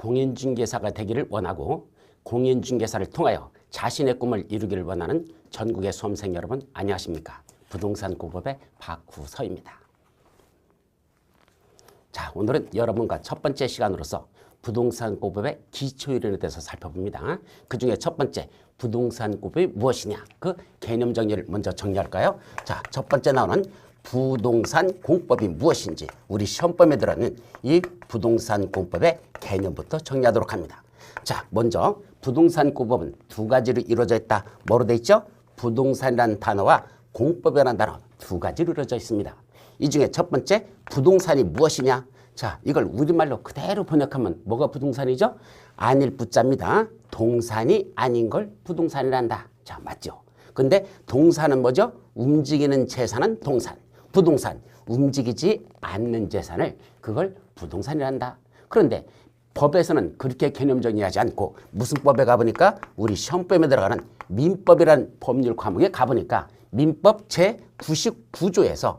공인중개사가 되기를 원하고 공인중개사를 통하여 자신의 꿈을 이루기를 원하는 전국의 수험생 여러분 안녕하십니까? 부동산 공법의 박후서입니다. 자, 오늘은 여러분과 첫 번째 시간으로서 부동산 공법의 기초이론에 대해서 살펴봅니다. 그 중에 첫 번째 부동산 공법이 무엇이냐? 그 개념 정리를 먼저 정리할까요? 자, 첫 번째 나오는 부동산 공법이 무엇인지 우리 시험범에 들어있는 이 부동산 공법의 개념부터 정리하도록 합니다. 자, 먼저 부동산 공법은 두 가지로 이루어져 있다. 뭐로 돼 있죠? 부동산이라는 단어와 공법이라는 단어 두 가지로 이루어져 있습니다. 이 중에 첫 번째 부동산이 무엇이냐? 자, 이걸 우리말로 그대로 번역하면 뭐가 부동산이죠? 아닐 부자입니다. 동산이 아닌 걸 부동산이란다. 자, 맞죠? 근데 동산은 뭐죠? 움직이는 재산은 동산. 부동산, 움직이지 않는 재산을 그걸 부동산이란다. 그런데 법에서는 그렇게 개념 정리하지 않고 무슨 법에 가보니까 우리 시험범에 들어가는 민법이라는 법률 과목에 가보니까 민법 제99조에서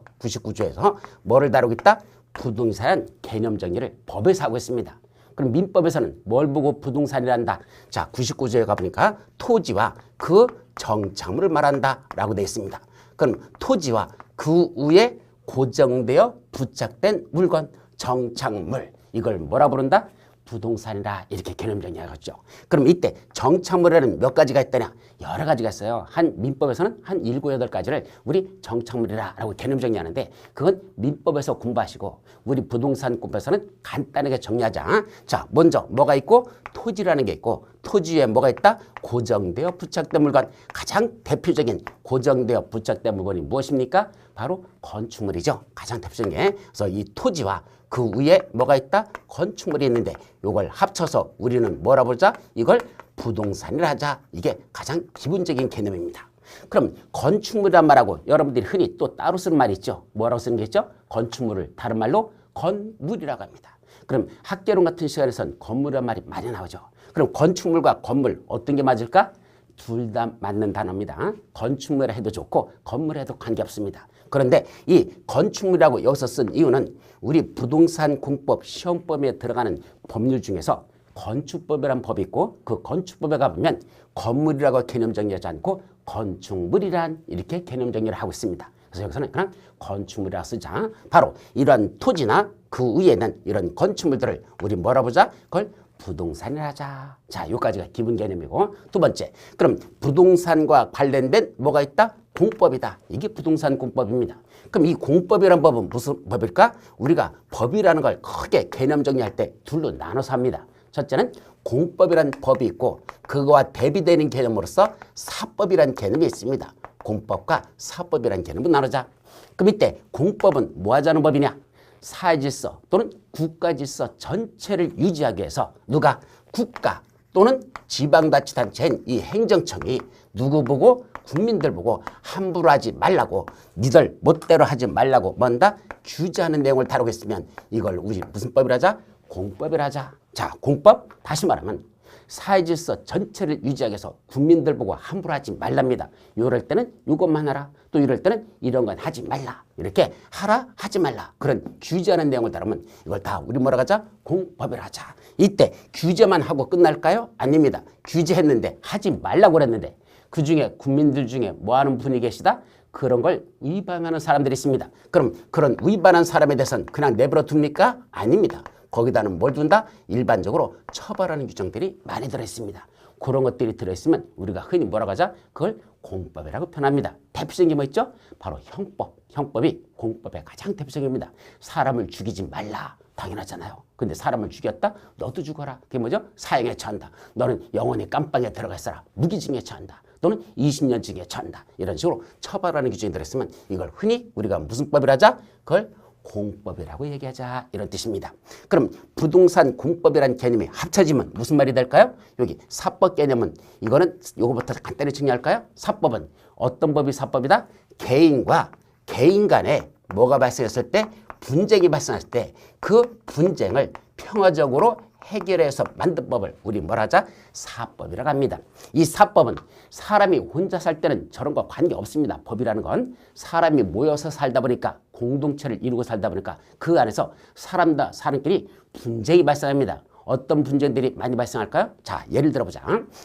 뭐를 다루고 있다? 부동산 개념 정리를 법에서 하고 있습니다. 그럼 민법에서는 뭘 보고 부동산이란다? 자, 99조에 가보니까 토지와 그 정착물을 말한다 라고 되어 있습니다. 그럼 토지와 그 위에 고정되어 부착된 물건, 정착물, 이걸 뭐라 부른다? 부동산이라 이렇게 개념 정리하겠죠. 그럼 이때 정착물에는 몇 가지가 있다냐? 여러 가지가 있어요. 한 민법에서는 한 7, 8가지를 우리 정착물이라고 개념 정리하는데 그건 민법에서 공부하시고 우리 부동산 공법에서는 간단하게 정리하자. 자, 먼저 뭐가 있고? 토지라는 게 있고 토지 위에 뭐가 있다? 고정되어 부착된 물건. 가장 대표적인 고정되어 부착된 물건이 무엇입니까? 바로 건축물이죠. 가장 대표적인 게. 그래서 이 토지와 그 위에 뭐가 있다? 건축물이 있는데 이걸 합쳐서 우리는 뭐라 부르자? 이걸 부동산이라 하자. 이게 가장 기본적인 개념입니다. 그럼 건축물이란 말하고 여러분들이 흔히 또 따로 쓰는 말이 있죠. 뭐라고 쓰는 게 있죠? 건축물을 다른 말로 건물이라고 합니다. 그럼 학개론 같은 시간에선 건물이란 말이 많이 나오죠. 그럼 건축물과 건물 어떤 게 맞을까? 둘 다 맞는 단어입니다. 건축물이라 해도 좋고 건물에 해도 관계없습니다. 그런데 이 건축물이라고 여기서 쓴 이유는 우리 부동산 공법 시험법에 들어가는 법률 중에서 건축법이라는 법이 있고 그 건축법에 가보면 건물이라고 개념 정리하지 않고 건축물이란 이렇게 개념 정리를 하고 있습니다. 그래서 여기서는 그냥 건축물이라 쓰자. 바로 이런 토지나 그 위에 있는 이런 건축물들을 우리 뭐라 보자? 그걸 부동산이라 하자. 자, 여기까지가 기본 개념이고 두 번째, 그럼 부동산과 관련된 뭐가 있다? 공법이다. 이게 부동산 공법입니다. 그럼 이 공법이라는 법은 무슨 법일까? 우리가 법이라는 걸 크게 개념 정리할 때 둘로 나눠서 합니다. 첫째는 공법이라는 법이 있고 그거와 대비되는 개념으로서 사법이라는 개념이 있습니다. 공법과 사법이라는 개념을 나누자. 그럼 이때 공법은 뭐 하자는 법이냐? 사회질서 또는 국가질서 전체를 유지하기 위해서 누가? 국가 또는 지방자치단체인 이 행정청이 누구 보고? 국민들 보고 함부로 하지 말라고, 니들 멋대로 하지 말라고 뭔다? 규제하는 내용을 다루고 있으면 이걸 우리 무슨 법이라 하자? 공법이라 하자. 자, 공법 다시 말하면 사회질서 전체를 유지하기 위해서 국민들 보고 함부로 하지 말랍니다. 이럴 때는 이것만 하라. 또 이럴 때는 이런 건 하지 말라. 이렇게 하라 하지 말라. 그런 규제하는 내용을 다루면 이걸 다 우리 뭐라 하자? 공법이라 하자. 이때 규제만 하고 끝날까요? 아닙니다. 규제했는데 하지 말라고 그랬는데 그중에 국민들 중에 뭐하는 분이 계시다? 그런 걸 위반하는 사람들이 있습니다. 그럼 그런 위반한 사람에 대해서는 그냥 내버려 둡니까? 아닙니다. 거기다는 뭘 둔다? 일반적으로 처벌하는 규정들이 많이 들어있습니다. 그런 것들이 들어있으면 우리가 흔히 뭐라고 하자? 그걸 공법이라고 표현합니다. 대표적인 게 뭐 있죠? 바로 형법. 형법이 공법의 가장 대표적입니다. 사람을 죽이지 말라. 당연하잖아요. 근데 사람을 죽였다? 너도 죽어라. 그게 뭐죠? 사형에 처한다. 너는 영원히 깜빵에 들어가 있어라. 무기징역에 처한다. 또는 20년징역에 처한다. 이런 식으로 처벌하는 규정이 들어있으면 이걸 흔히 우리가 무슨 법이라 하자? 그걸 공법이라고 얘기하자. 이런 뜻입니다. 그럼 부동산 공법이라는 개념이 합쳐지면 무슨 말이 될까요? 여기 사법 개념은 이거는 요거부터 간단히 정리할까요? 사법은 어떤 법이 사법이다? 개인과 개인 간에 뭐가 발생했을 때 분쟁이 발생했을 때 그 분쟁을 평화적으로 해결해서 만든 법을 우리 뭐라 하자? 사법이라고 합니다. 이 사법은 사람이 혼자 살 때는 저런 거 관계없습니다. 법이라는 건 사람이 모여서 살다 보니까 공동체를 이루고 살다 보니까 그 안에서 사람끼리 분쟁이 발생합니다. 어떤 분쟁들이 많이 발생할까요? 자, 예를 들어보자.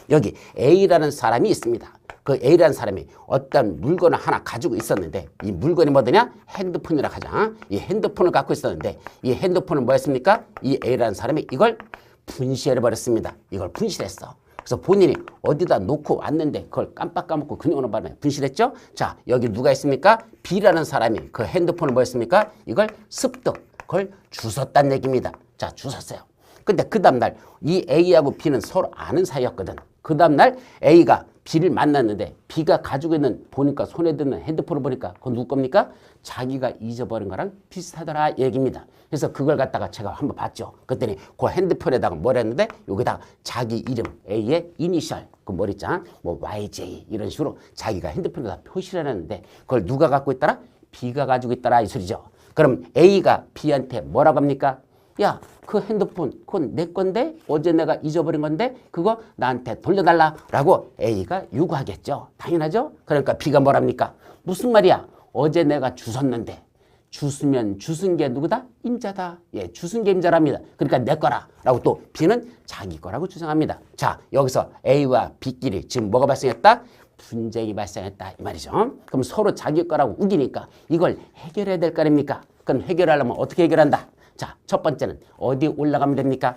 여기 A라는 사람이 있습니다. 그 A라는 사람이 어떤 물건을 하나 가지고 있었는데 이 물건이 뭐더냐? 핸드폰이라고 하자. 이 핸드폰을 갖고 있었는데 이 핸드폰은 뭐였습니까? 이 A라는 사람이 이걸 분실해버렸습니다. 이걸 분실했어. 그래서 본인이 어디다 놓고 왔는데 그걸 깜빡 까먹고 그냥 오는 바람에 분실했죠? 자, 여기 누가 있습니까? B라는 사람이 그 핸드폰을 뭐였습니까? 이걸 습득, 그걸 주웠다는 얘기입니다. 자, 주웠어요. 근데 그 다음날 이 A하고 B는 서로 아는 사이였거든. 그 다음날 A가 B를 만났는데 B가 가지고 있는 보니까 손에 드는 핸드폰을 보니까 그건 누구 겁니까? 자기가 잊어버린 거랑 비슷하더라 얘기입니다. 그래서 그걸 갖다가 제가 한번 봤죠. 그랬더니 그 핸드폰에다가 뭘 했는데 여기다가 자기 이름 A의 이니셜 그 뭐 있잖아. 뭐 YJ 이런 식으로 자기가 핸드폰에다 표시를 해놨는데 그걸 누가 갖고 있더라? B가 가지고 있더라 이 소리죠. 그럼 A가 B한테 뭐라고 합니까? 야, 그 핸드폰 그건 내 건데 어제 내가 잊어버린 건데 그거 나한테 돌려달라라고 A가 요구하겠죠. 당연하죠. 그러니까 B가 뭐랍니까? 무슨 말이야? 어제 내가 주웠는데 주스면 주순 게 누구다? 임자다. 예, 주순 게 임자랍니다. 그러니까 내 거라라고 또 B는 자기 거라고 주장합니다. 자, 여기서 A와 B끼리 지금 뭐가 발생했다? 분쟁이 발생했다 이 말이죠. 그럼 서로 자기 거라고 우기니까 이걸 해결해야 될 거 아닙니까? 그럼 해결하려면 어떻게 해결한다? 자, 첫 번째는 어디 올라가면 됩니까?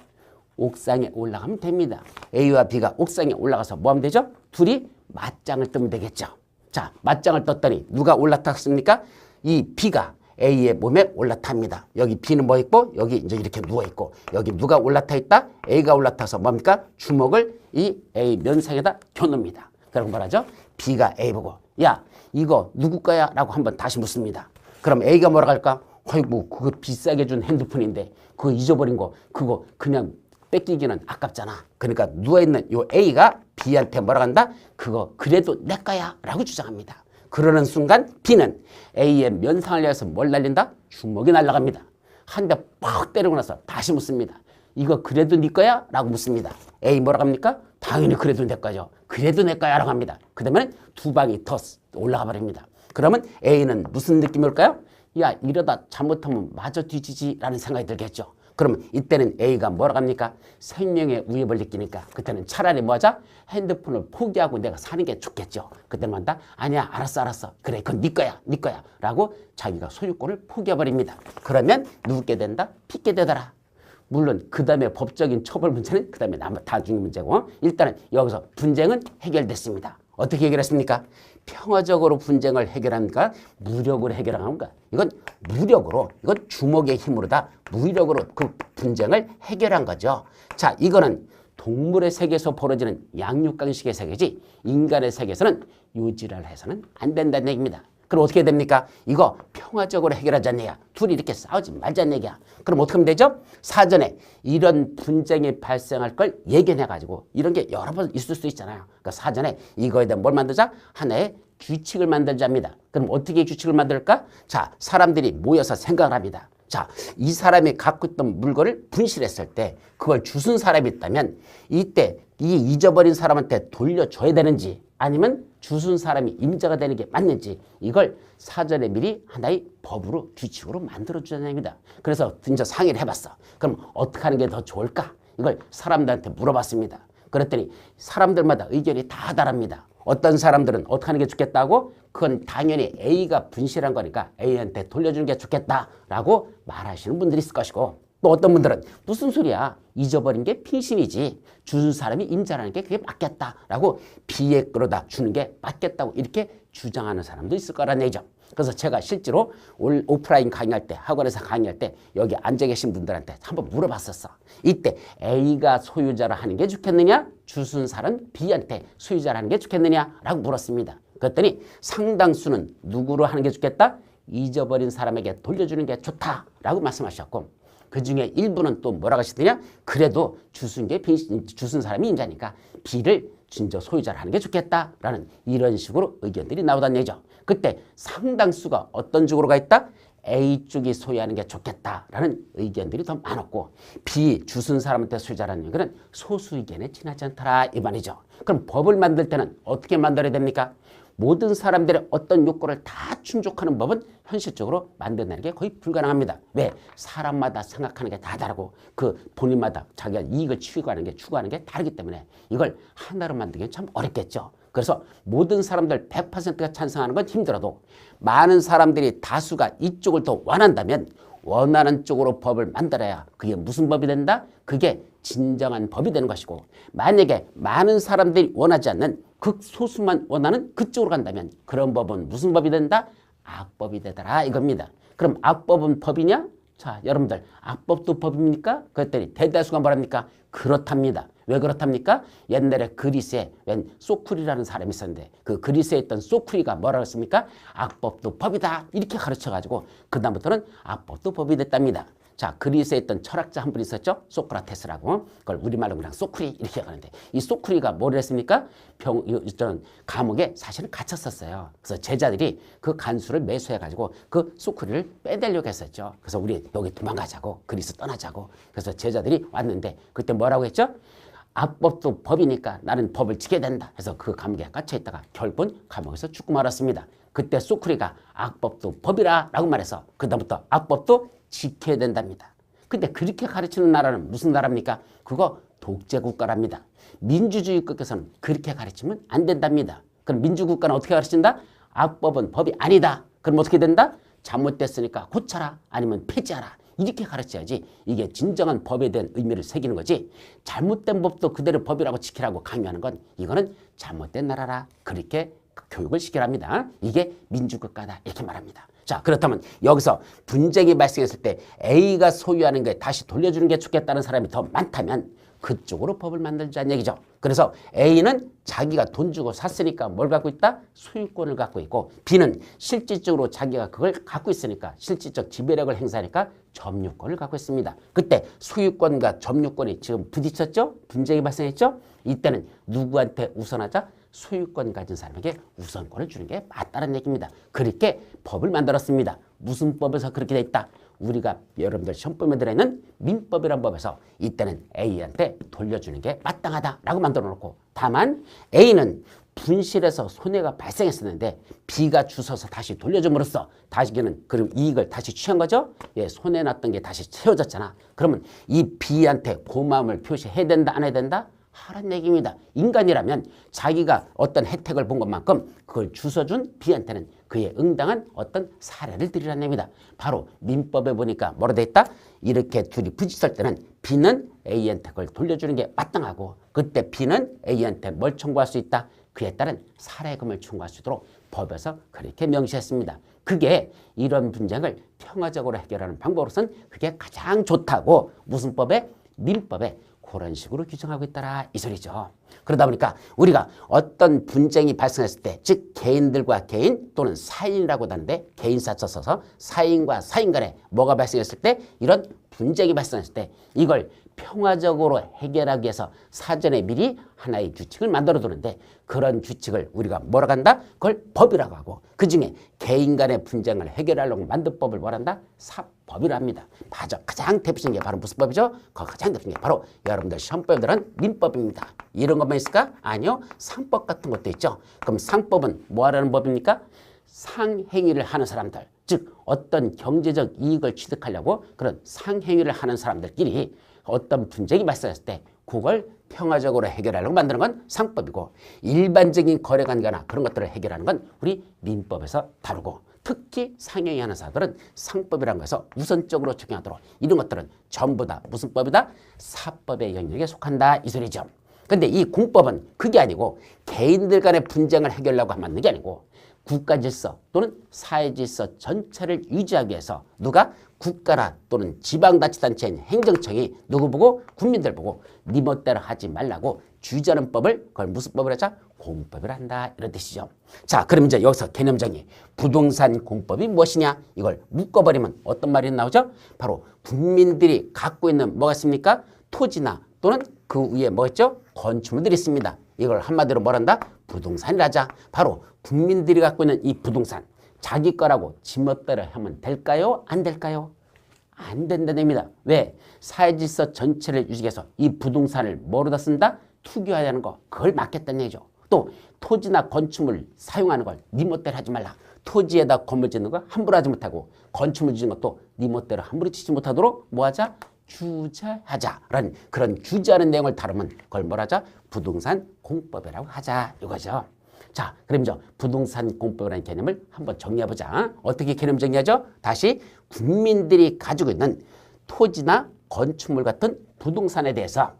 옥상에 올라가면 됩니다. A와 B가 옥상에 올라가서 뭐 하면 되죠? 둘이 맞짱을 뜨면 되겠죠. 자, 맞짱을 떴더니 누가 올라탔습니까? 이 B가 A의 몸에 올라탑니다. 여기 B는 뭐 있고 여기 이제 이렇게 누워 있고 여기 누가 올라타 있다? A가 올라타서 뭡니까? 주먹을 이 A 면상에다 켜놓습니다. 그럼 뭐라죠? B가 A 보고 야, 이거 누구 거야? 라고 한번 다시 묻습니다. 그럼 A가 뭐라고 할까? 아이고, 그거 비싸게 준 핸드폰인데 그거 잊어버린 거 그거 그냥 뺏기기는 아깝잖아. 그러니까 누워있는 요 A가 B한테 뭐라고 한다? 그거 그래도 내 거야 라고 주장합니다. 그러는 순간 B는 A의 면상을 향해서 뭘 날린다? 주먹이 날아갑니다. 한 대 팍 때리고 나서 다시 묻습니다. 이거 그래도 네 거야? 라고 묻습니다. A 뭐라고 합니까? 당연히 그래도 내 거죠. 그래도 내 거야 라고 합니다. 그 다음에 두 방이 더 올라가 버립니다. 그러면 A는 무슨 느낌이 올까요? 야, 이러다 잘못하면 마저 뒤지지 라는 생각이 들겠죠. 그러면 이때는 A가 뭐라고 합니까? 생명의 위협을 느끼니까 그때는 차라리 뭐하자? 핸드폰을 포기하고 내가 사는 게 좋겠죠. 그때는 한다? 아니야, 알았어. 그래, 그건 네 거야 라고 자기가 소유권을 포기해버립니다. 그러면 누구게 된다? 빚게 되더라. 물론 그 다음에 법적인 처벌 문제는 그 다음에 나중에 문제고 일단은 여기서 분쟁은 해결됐습니다. 어떻게 해결했습니까? 평화적으로 분쟁을 해결합니까? 무력으로 해결합니까? 이건 무력으로, 이건 주먹의 힘으로 다 무력으로 그 분쟁을 해결한 거죠. 자, 이거는 동물의 세계에서 벌어지는 양육강식의 세계지 인간의 세계에서는 요지를 해서는 안 된다는 얘기입니다. 그럼 어떻게 됩니까? 이거 평화적으로 해결하자는 얘기야. 둘이 이렇게 싸우지 말자는 얘기야. 그럼 어떻게 하면 되죠? 사전에 이런 분쟁이 발생할 걸 예견해가지고 이런 게 여러 번 있을 수 있잖아요. 그러니까 사전에 이거에 대한 뭘 만들자? 하나의 규칙을 만들자입니다. 그럼 어떻게 규칙을 만들까? 자, 사람들이 모여서 생각을 합니다. 자, 이 사람이 갖고 있던 물건을 분실했을 때 그걸 주순 사람이 있다면 이때 이 잊어버린 사람한테 돌려줘야 되는지 아니면 주순 사람이 임자가 되는 게 맞는지 이걸 사전에 미리 하나의 법으로 규칙으로 만들어주자는 얘기입니다. 그래서 진짜 상의를 해봤어. 그럼 어떻게 하는 게 더 좋을까? 이걸 사람들한테 물어봤습니다. 그랬더니 사람들마다 의견이 다 다릅니다. 어떤 사람들은 어떻게 하는 게 좋겠다고? 그건 당연히 A가 분실한 거니까 A한테 돌려주는 게 좋겠다라고 말하시는 분들이 있을 것이고 또 어떤 분들은 무슨 소리야? 잊어버린 게 핑신이지. 주는 사람이 임자라는 게 그게 맞겠다라고 B의 끌어다 주는 게 맞겠다고 이렇게 주장하는 사람도 있을 거라는 얘기죠. 그래서 제가 실제로 오프라인 강의할 때 학원에서 강의할 때 여기 앉아 계신 분들한테 한번 물어봤었어. 이때 A가 소유자라 하는 게 좋겠느냐? 주순 사람 B한테 소유자라 하는 게 좋겠느냐라고 물었습니다. 그랬더니 상당수는 누구로 하는 게 좋겠다? 잊어버린 사람에게 돌려주는 게 좋다라고 말씀하셨고 그 중에 일부는 또 뭐라고 하시더냐? 그래도 주순 사람이 임자니까 B를 진짜 소유자를 하는 게 좋겠다라는 이런 식으로 의견들이 나오다는 얘기죠. 그때 상당수가 어떤 쪽으로 가 있다? A 쪽이 소유하는 게 좋겠다라는 의견들이 더 많았고 B 주순 사람한테 소유자라는 얘기는 소수 의견에 지나지 않더라 이 말이죠. 그럼 법을 만들 때는 어떻게 만들어야 됩니까? 모든 사람들의 어떤 욕구를 다 충족하는 법은 현실적으로 만들어내는 게 거의 불가능합니다. 왜? 사람마다 생각하는 게 다 다르고 그 본인마다 자기가 이익을 추구하는 게 다르기 때문에 이걸 하나로 만들기는 참 어렵겠죠. 그래서 모든 사람들 100%가 찬성하는 건 힘들어도 많은 사람들이 다수가 이쪽을 더 원한다면 원하는 쪽으로 법을 만들어야 그게 무슨 법이 된다? 그게 진정한 법이 되는 것이고, 만약에 많은 사람들이 원하지 않는 극소수만 원하는 그쪽으로 간다면 그런 법은 무슨 법이 된다? 악법이 되더라 이겁니다. 그럼 악법은 법이냐? 자, 여러분들 악법도 법입니까? 그랬더니 대다수가 뭐랍니까? 그렇답니다. 왜 그렇답니까? 옛날에 그리스에 웬 소크리라는 사람이 있었는데 그 그리스에 있던 소크리가 뭐라고 했습니까? 악법도 법이다 이렇게 가르쳐가지고 그 다음부터는 악법도 법이 됐답니다. 자, 그리스에 있던 철학자 한 분 있었죠? 소크라테스라고. 그걸 우리말로 그냥 소크리 이렇게 하는데 이 소크리가 뭐를 했습니까? 감옥에 사실은 갇혔었어요. 그래서 제자들이 그 간수를 매수해가지고 그 소크리를 빼내려고 했었죠. 그래서 우리 여기 도망가자고 그리스 떠나자고. 그래서 제자들이 왔는데 그때 뭐라고 했죠? 악법도 법이니까 나는 법을 지켜야 된다. 그래서 그 감옥에 갇혀있다가 결국은 감옥에서 죽고 말았습니다. 그때 소크리가 악법도 법이라 라고 말해서 그다음부터 악법도 지켜야 된답니다. 근데 그렇게 가르치는 나라는 무슨 나라입니까? 그거 독재국가랍니다. 민주주의 국가에서는 그렇게 가르치면 안 된답니다. 그럼 민주국가는 어떻게 가르친다? 악법은 법이 아니다. 그럼 어떻게 된다? 잘못됐으니까 고쳐라 아니면 폐지하라. 이렇게 가르쳐야지 이게 진정한 법에 대한 의미를 새기는 거지. 잘못된 법도 그대로 법이라고 지키라고 강요하는 건 이거는 잘못된 나라라. 그렇게 교육을 시키랍니다. 이게 민주국가다 이렇게 말합니다. 자, 그렇다면 여기서 분쟁이 발생했을 때 A가 소유하는 게 다시 돌려주는 게 좋겠다는 사람이 더 많다면 그쪽으로 법을 만들자는 얘기죠. 그래서 A는 자기가 돈 주고 샀으니까 뭘 갖고 있다? 소유권을 갖고 있고, B는 실질적으로 자기가 그걸 갖고 있으니까 실질적 지배력을 행사하니까 점유권을 갖고 있습니다. 그때 소유권과 점유권이 지금 부딪혔죠? 분쟁이 발생했죠? 이때는 누구한테 우선하자? 소유권 가진 사람에게 우선권을 주는 게 맞다는 얘기입니다. 그렇게 법을 만들었습니다. 무슨 법에서 그렇게 돼 있다? 우리가 여러분들 시험범에 들어있는 민법이란 법에서 이때는 A한테 돌려주는 게 마땅하다라고 만들어 놓고, 다만 A는 분실해서 손해가 발생했었는데 B가 주워서 다시 돌려줌으로써 다시는 그럼 이익을 다시 취한 거죠. 예, 손해 났던 게 다시 채워졌잖아. 그러면 이 B한테 고마움을 표시해야 된다 안 해야 된다? 하란 얘기입니다. 인간이라면 자기가 어떤 혜택을 본 것만큼 그걸 주워준 B한테는 그에 응당한 어떤 사례를 드리라는 얘기입니다. 바로 민법에 보니까 뭐라 돼 있다? 이렇게 둘이 부딪힐 때는 B는 A한테 그걸 돌려주는 게 마땅하고, 그때 B는 A한테 뭘 청구할 수 있다? 그에 따른 사례금을 청구할 수 있도록 법에서 그렇게 명시했습니다. 그게 이런 분쟁을 평화적으로 해결하는 방법으로서는 그게 가장 좋다고 무슨 법에? 민법에 그런 식으로 규정하고 있다라 이 소리죠. 그러다 보니까 우리가 어떤 분쟁이 발생했을 때, 즉 개인들과 개인 또는 사인이라고 하는데 개인사 써서 사인과 사인 간에 뭐가 발생했을 때, 이런 분쟁이 발생했을 때 이걸 평화적으로 해결하기 위해서 사전에 미리 하나의 규칙을 만들어 두는데, 그런 규칙을 우리가 뭐라고 한다? 그걸 법이라고 하고, 그중에 개인 간의 분쟁을 해결하려고 만든 법을 뭐란다? 사법이라 합니다. 맞아. 가장 대표적인 게 바로 무슨 법이죠? 그 가장 대표적인 게 바로 여러분들 시험법들은 민법입니다. 이런 것만 있을까? 아니요. 상법 같은 것도 있죠. 그럼 상법은 뭐 하라는 법입니까? 상행위를 하는 사람들, 즉 어떤 경제적 이익을 취득하려고 그런 상행위를 하는 사람들끼리 어떤 분쟁이 발생했을 때 그걸 평화적으로 해결하려고 만드는 건 상법이고, 일반적인 거래관계나 그런 것들을 해결하는 건 우리 민법에서 다루고, 특히 상행위 하는 사람들은 상법이라는 것에서 우선적으로 적용하도록 이런 것들은 전부 다 무슨 법이다? 사법의 영역에 속한다 이 소리죠. 근데 이 공법은 그게 아니고 개인들 간의 분쟁을 해결하려고 하는 게 아니고 국가 질서 또는 사회 질서 전체를 유지하기 위해서 누가? 국가나 또는 지방자치단체인 행정청이 누구 보고? 국민들 보고 네 멋대로 하지 말라고 주재하는 법을 그걸 무슨 법을 하자? 공법을 한다 이런 뜻이죠. 자, 그럼 이제 여기서 개념 정의. 부동산 공법이 무엇이냐? 이걸 묶어버리면 어떤 말이 나오죠? 바로 국민들이 갖고 있는 뭐가 있습니까? 토지나 또는 그 위에 뭐 있죠? 건축물들이 있습니다. 이걸 한마디로 뭐란다? 부동산이라자. 바로 국민들이 갖고 있는 이 부동산, 자기 거라고 지멋대로 하면 될까요? 안 될까요? 안 된다는 얘기입니다. 왜? 사회질서 전체를 유지해서 이 부동산을 뭐로다 쓴다? 투기화하는 거. 그걸 막겠다는 얘기죠. 또 토지나 건축물 사용하는 걸 네 멋대로 하지 말라. 토지에다 건물 짓는 거 함부로 하지 못하고 건축물 짓는 것도 네 멋대로 함부로 짓지 못하도록 뭐하자? 규제하자라는 그런 규제하는 내용을 다루면 그걸 뭐라자? 부동산 공법이라고 하자 이거죠. 자, 그럼 이제 부동산 공법이라는 개념을 한번 정리해보자. 어떻게 개념 정리하죠? 다시 국민들이 가지고 있는 토지나 건축물 같은 부동산에 대해서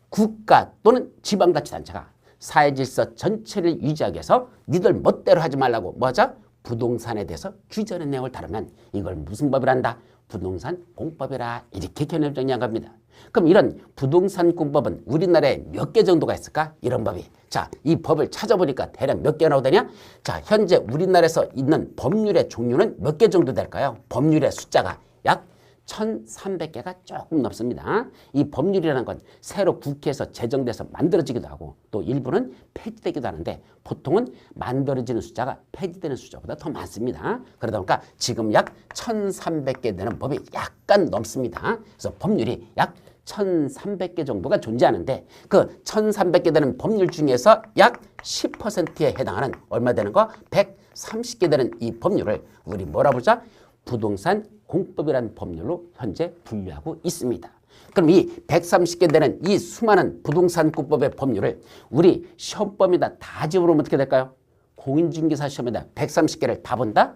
국가 또는 지방자치단체가 사회질서 전체를 유지하기 위해서 니들 멋대로 하지 말라고 뭐하자? 부동산에 대해서 규제하는 내용을 다루면 이걸 무슨 법이란다? 부동산 공법이라 이렇게 개념 정리한 겁니다. 그럼 이런 부동산 공법은 우리나라에 몇 개 정도가 있을까? 이런 법이. 자, 이 법을 찾아보니까 대략 몇 개 나오더냐? 자, 현재 우리나라에서 있는 법률의 종류는 몇 개 정도 될까요? 법률의 숫자가 약 1,300개가 조금 넘습니다. 이 법률이라는 건 새로 국회에서 제정돼서 만들어지기도 하고 또 일부는 폐지되기도 하는데 보통은 만들어지는 숫자가 폐지되는 숫자보다 더 많습니다. 그러다 보니까 지금 약 1,300개 되는 법이 약간 넘습니다. 그래서 법률이 약 1,300개 정도가 존재하는데 그 1,300개 되는 법률 중에서 약 10%에 해당하는 얼마 되는 거? 130개 되는 이 법률을 우리 뭐라 보자? 부동산 공법이라는 법률로 현재 분류하고 있습니다. 그럼 이 130개 되는 이 수많은 부동산 공법의 법률을 우리 시험범위다 다 집어넣으면 어떻게 될까요? 공인중개사 시험에다 130개를 다 본다?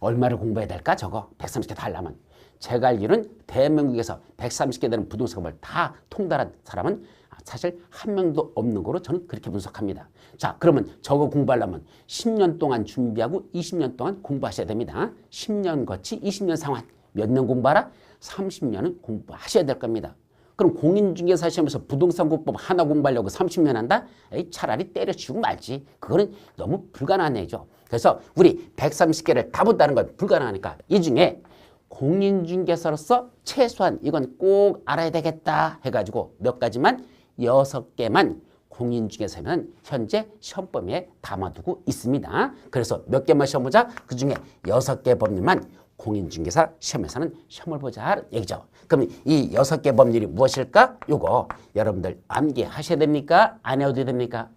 얼마를 공부해야 될까? 저거 130개 다 하려면. 제가 알기로는 대한민국에서 130개 되는 부동산법을 다 통달한 사람은 사실 한 명도 없는 거로 저는 그렇게 분석합니다. 자, 그러면 저거 공부하려면 10년 동안 준비하고 20년 동안 공부하셔야 됩니다. 10년 거치 20년 상환. 몇 년 공부하라? 30년은 공부하셔야 될 겁니다. 그럼 공인중개사 시험에서 부동산 공법 하나 공부하려고 30년 한다? 에이, 차라리 때려치우고 말지. 그거는 너무 불가능한 얘기죠. 그래서 우리 130개를 다 본다는 건 불가능하니까 이 중에 공인중개사로서 최소한 이건 꼭 알아야 되겠다 해가지고 몇 가지만 6개만 공인중개사면 현재 시험 범위에 담아두고 있습니다. 그래서 몇 개만 시험 보자. 그 중에 6개 법률만 공인중개사 시험에서는 시험을 보자 얘기죠. 그럼 이 6개 법률이 무엇일까? 요거 여러분들 암기하셔야 됩니까? 안 해도 됩니까?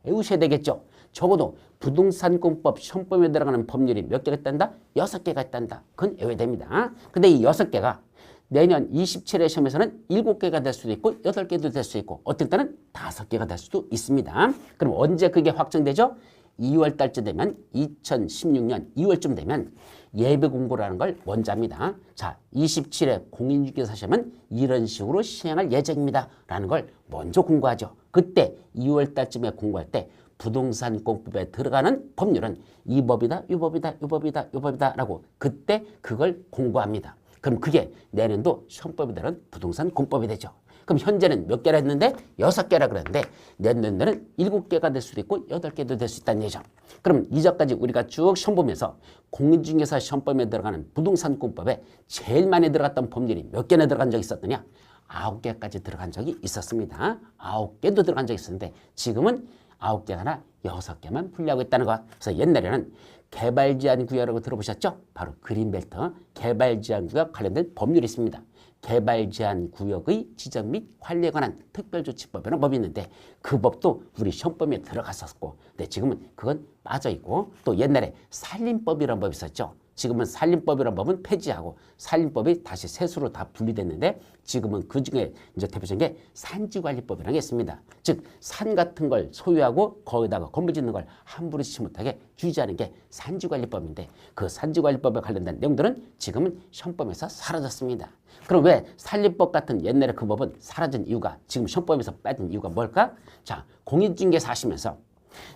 외우셔야 되겠죠. 적어도 부동산공법 시험범위에 들어가는 법률이 몇 개가 있단다? 6개가 있단다. 그건 외워야 됩니다. 근데 이 6개가 내년 27회 시험에서는 7개가 될 수도 있고 8개도 될 수 있고 어떨 때는 5개가 될 수도 있습니다. 그럼 언제 그게 확정되죠? 2월 달쯤 되면 2016년 2월쯤 되면 예비 공고라는 걸 먼저 합니다. 자, 27회 공인중개사 시험은 이런 식으로 시행할 예정입니다. 라는 걸 먼저 공고하죠. 그때 2월 달쯤에 공고할 때 부동산 공법에 들어가는 법률은 이 법이다, 이 법이다, 이 법이다, 이 법이다 라고 그때 그걸 공고합니다. 그럼 그게 내년도 시험법에 따른 부동산 공법이 되죠. 그럼 현재는 몇 개라 했는데 6개라 그랬는데 내년에는 7개가 될 수도 있고 8개도 될 수 있다는 얘기죠. 그럼 이전까지 우리가 쭉 시험 보면서 공인중개사 시험법에 들어가는 부동산 공법에 제일 많이 들어갔던 법률이 몇 개나 들어간 적이 있었느냐? 9개까지 들어간 적이 있었습니다. 9개도 들어간 적이 있었는데 지금은 9개가 아니라 6개만 분류하고 있다는 거. 그래서 옛날에는 개발제한구역이라고 들어보셨죠? 바로 그린벨트 개발제한구역 관련된 법률이 있습니다. 개발제한구역의 지정 및 관리에 관한 특별조치법이라는 법이 있는데 그 법도 우리 시험범위에 들어갔었고 근데 지금은 그건 빠져있고 또 옛날에 산림법이라는 법이 있었죠. 지금은 산림법이라는 법은 폐지하고 산림법이 다시 세수로 다 분리됐는데 지금은 그중에 이제 대표적인 게 산지관리법이라는 게 있습니다. 즉 산 같은 걸 소유하고 거기다가 건물 짓는 걸 함부로 짓지 못하게 규제하는 게 산지관리법인데 그 산지관리법에 관련된 내용들은 지금은 시험법에서 사라졌습니다. 그럼 왜 산림법 같은 옛날에 그 법은 사라진 이유가 지금 시험법에서 빠진 이유가 뭘까? 자, 공인중개사 하시면서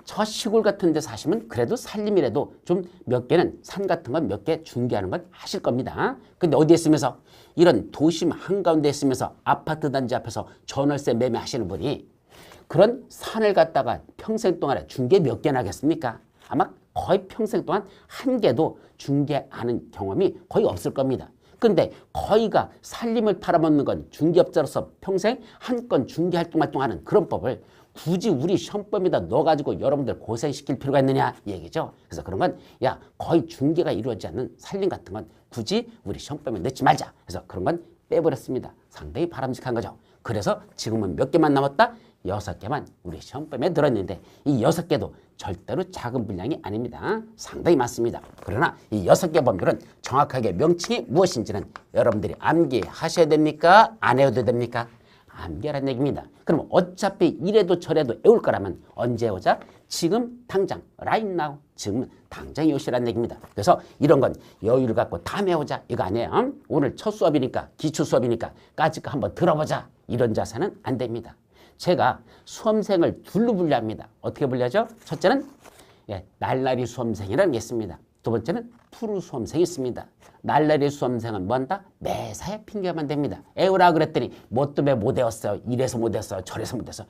저 시골 같은 데 사시면 그래도 산림이라도 좀 몇 개는 산 같은 건 몇 개 중개하는 건 하실 겁니다. 근데 어디에 있으면서 이런 도심 한가운데 있으면서 아파트 단지 앞에서 전월세 매매하시는 분이 그런 산을 갖다가 평생 동안에 중개 몇 개나 하겠습니까? 아마 거의 평생 동안 한 개도 중개하는 경험이 거의 없을 겁니다. 근데 거의가 산림을 팔아먹는 건 중개업자로서 평생 한 건 중개 활동하는 그런 법을 굳이 우리 시험법에다 넣어가지고 여러분들 고생시킬 필요가 있느냐 이 얘기죠. 그래서 그런 건 야 거의 중개가 이루어지지 않는 산림 같은 건 굳이 우리 시험법에 넣지 말자. 그래서 그런 건 빼버렸습니다. 상당히 바람직한 거죠. 그래서 지금은 몇 개만 남았다? 6개만 우리 시험범위에 들었는데 이 6개도 절대로 작은 분량이 아닙니다. 상당히 많습니다. 그러나 이 6개 법률은 정확하게 명칭이 무엇인지는 여러분들이 암기하셔야 됩니까? 안 해도 됩니까? 암기하라는 얘기입니다. 그럼 어차피 이래도 저래도 외울 거라면 언제 오자? 지금 당장 right now 지금 당장 오시라는 얘기입니다. 그래서 이런 건 여유를 갖고 다음에 오자 이거 아니에요. 오늘 첫 수업이니까 기초 수업이니까 까짓 거 한번 들어보자 이런 자세는 안 됩니다. 제가 수험생을 둘로 분류합니다. 어떻게 분류하죠? 첫째는 날라리 수험생이라는 게 있습니다. 두 번째는 푸르 수험생이 있습니다. 날라리 수험생은 뭔다? 매사에 핑계만 됩니다. 애우라 그랬더니 뭐 때문에 못 외웠어요. 이래서 못 외웠어요. 저래서 못 외웠어요.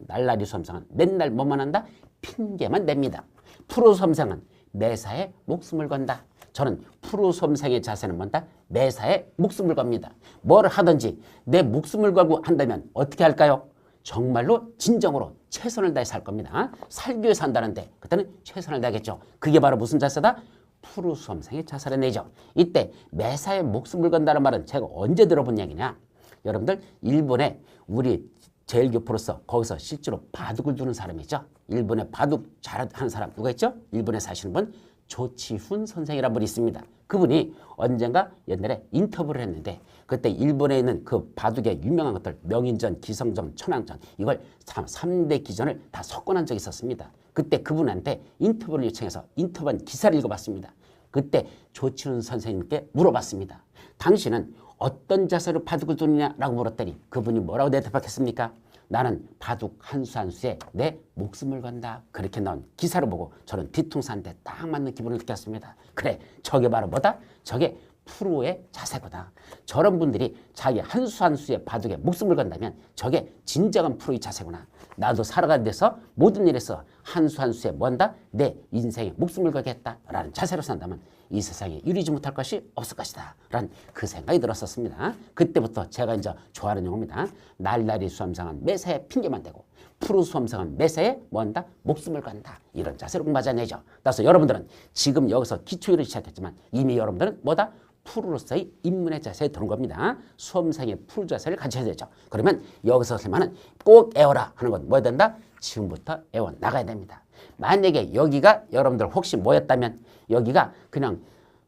날라리 수험생은 맨날 뭐만 한다? 핑계만 냅니다. 푸르 수험생은 매사에 목숨을 건다. 저는 푸르 수험생의 자세는 뭔다? 매사에 목숨을 겁니다. 뭘 하든지 내 목숨을 걸고 한다면 어떻게 할까요? 정말로 진정으로 최선을 다해 살 겁니다. 살기 위해 산다는데 그때는 최선을 다하겠죠. 그게 바로 무슨 자세다? 푸르 수험생의 자세라는 얘기죠. 이때 매사에 목숨을 건다는 말은 제가 언제 들어본 얘기냐? 여러분들 일본에 우리 제일교포로서 거기서 실제로 바둑을 두는 사람이 있죠. 일본에 바둑 잘하는 사람 누가 있죠? 일본에 사시는 분 조치훈 선생이라는 분이 있습니다. 그분이 언젠가 옛날에 인터뷰를 했는데 그때 일본에 있는 그 바둑의 유명한 것들 명인전, 기성전, 천왕전 이걸 3대 기전을 다 석권한 적이 있었습니다. 그때 그분한테 인터뷰를 요청해서 인터뷰한 기사를 읽어봤습니다. 그때 조치훈 선생님께 물어봤습니다. 당신은 어떤 자세로 바둑을 두느냐라고 물었더니 그분이 뭐라고 대답했습니까? 나는 바둑 한 수 한 수에 내 목숨을 건다. 그렇게 나온 기사를 보고 저는 뒤통수한테 딱 맞는 기분을 느꼈습니다. 그래, 저게 바로 뭐다? 저게 프로의 자세거다. 저런 분들이 자기 한 수 한 수에 바둑에 목숨을 건다면 저게 진정한 프로의 자세구나. 나도 살아가는 데서 모든 일에서 한 수 한 수에 뭔다? 내 인생에 목숨을 걸겠다라는 자세로 산다면 이 세상에 이루지 못할 것이 없을 것이다 라는 그 생각이 들었었습니다. 그때부터 제가 이제 좋아하는 용어입니다. 날라리 수험생은 매사에 핑계만 대고 프로 수험생은 매사에 뭔다? 목숨을 건다. 이런 자세로 공부하자는 얘기죠. 따라서 여러분들은 지금 여기서 기초일을 시작했지만 이미 여러분들은 뭐다? 프로로서의 입문의 자세에 드는 겁니다. 수험생의 프로 자세를 가져야 되죠. 그러면 여기서 설마는 꼭 애워라 하는 건 뭐 해야 된다? 지금부터 애워 나가야 됩니다. 만약에 여기가 여러분들 혹시 뭐였다면 여기가 그냥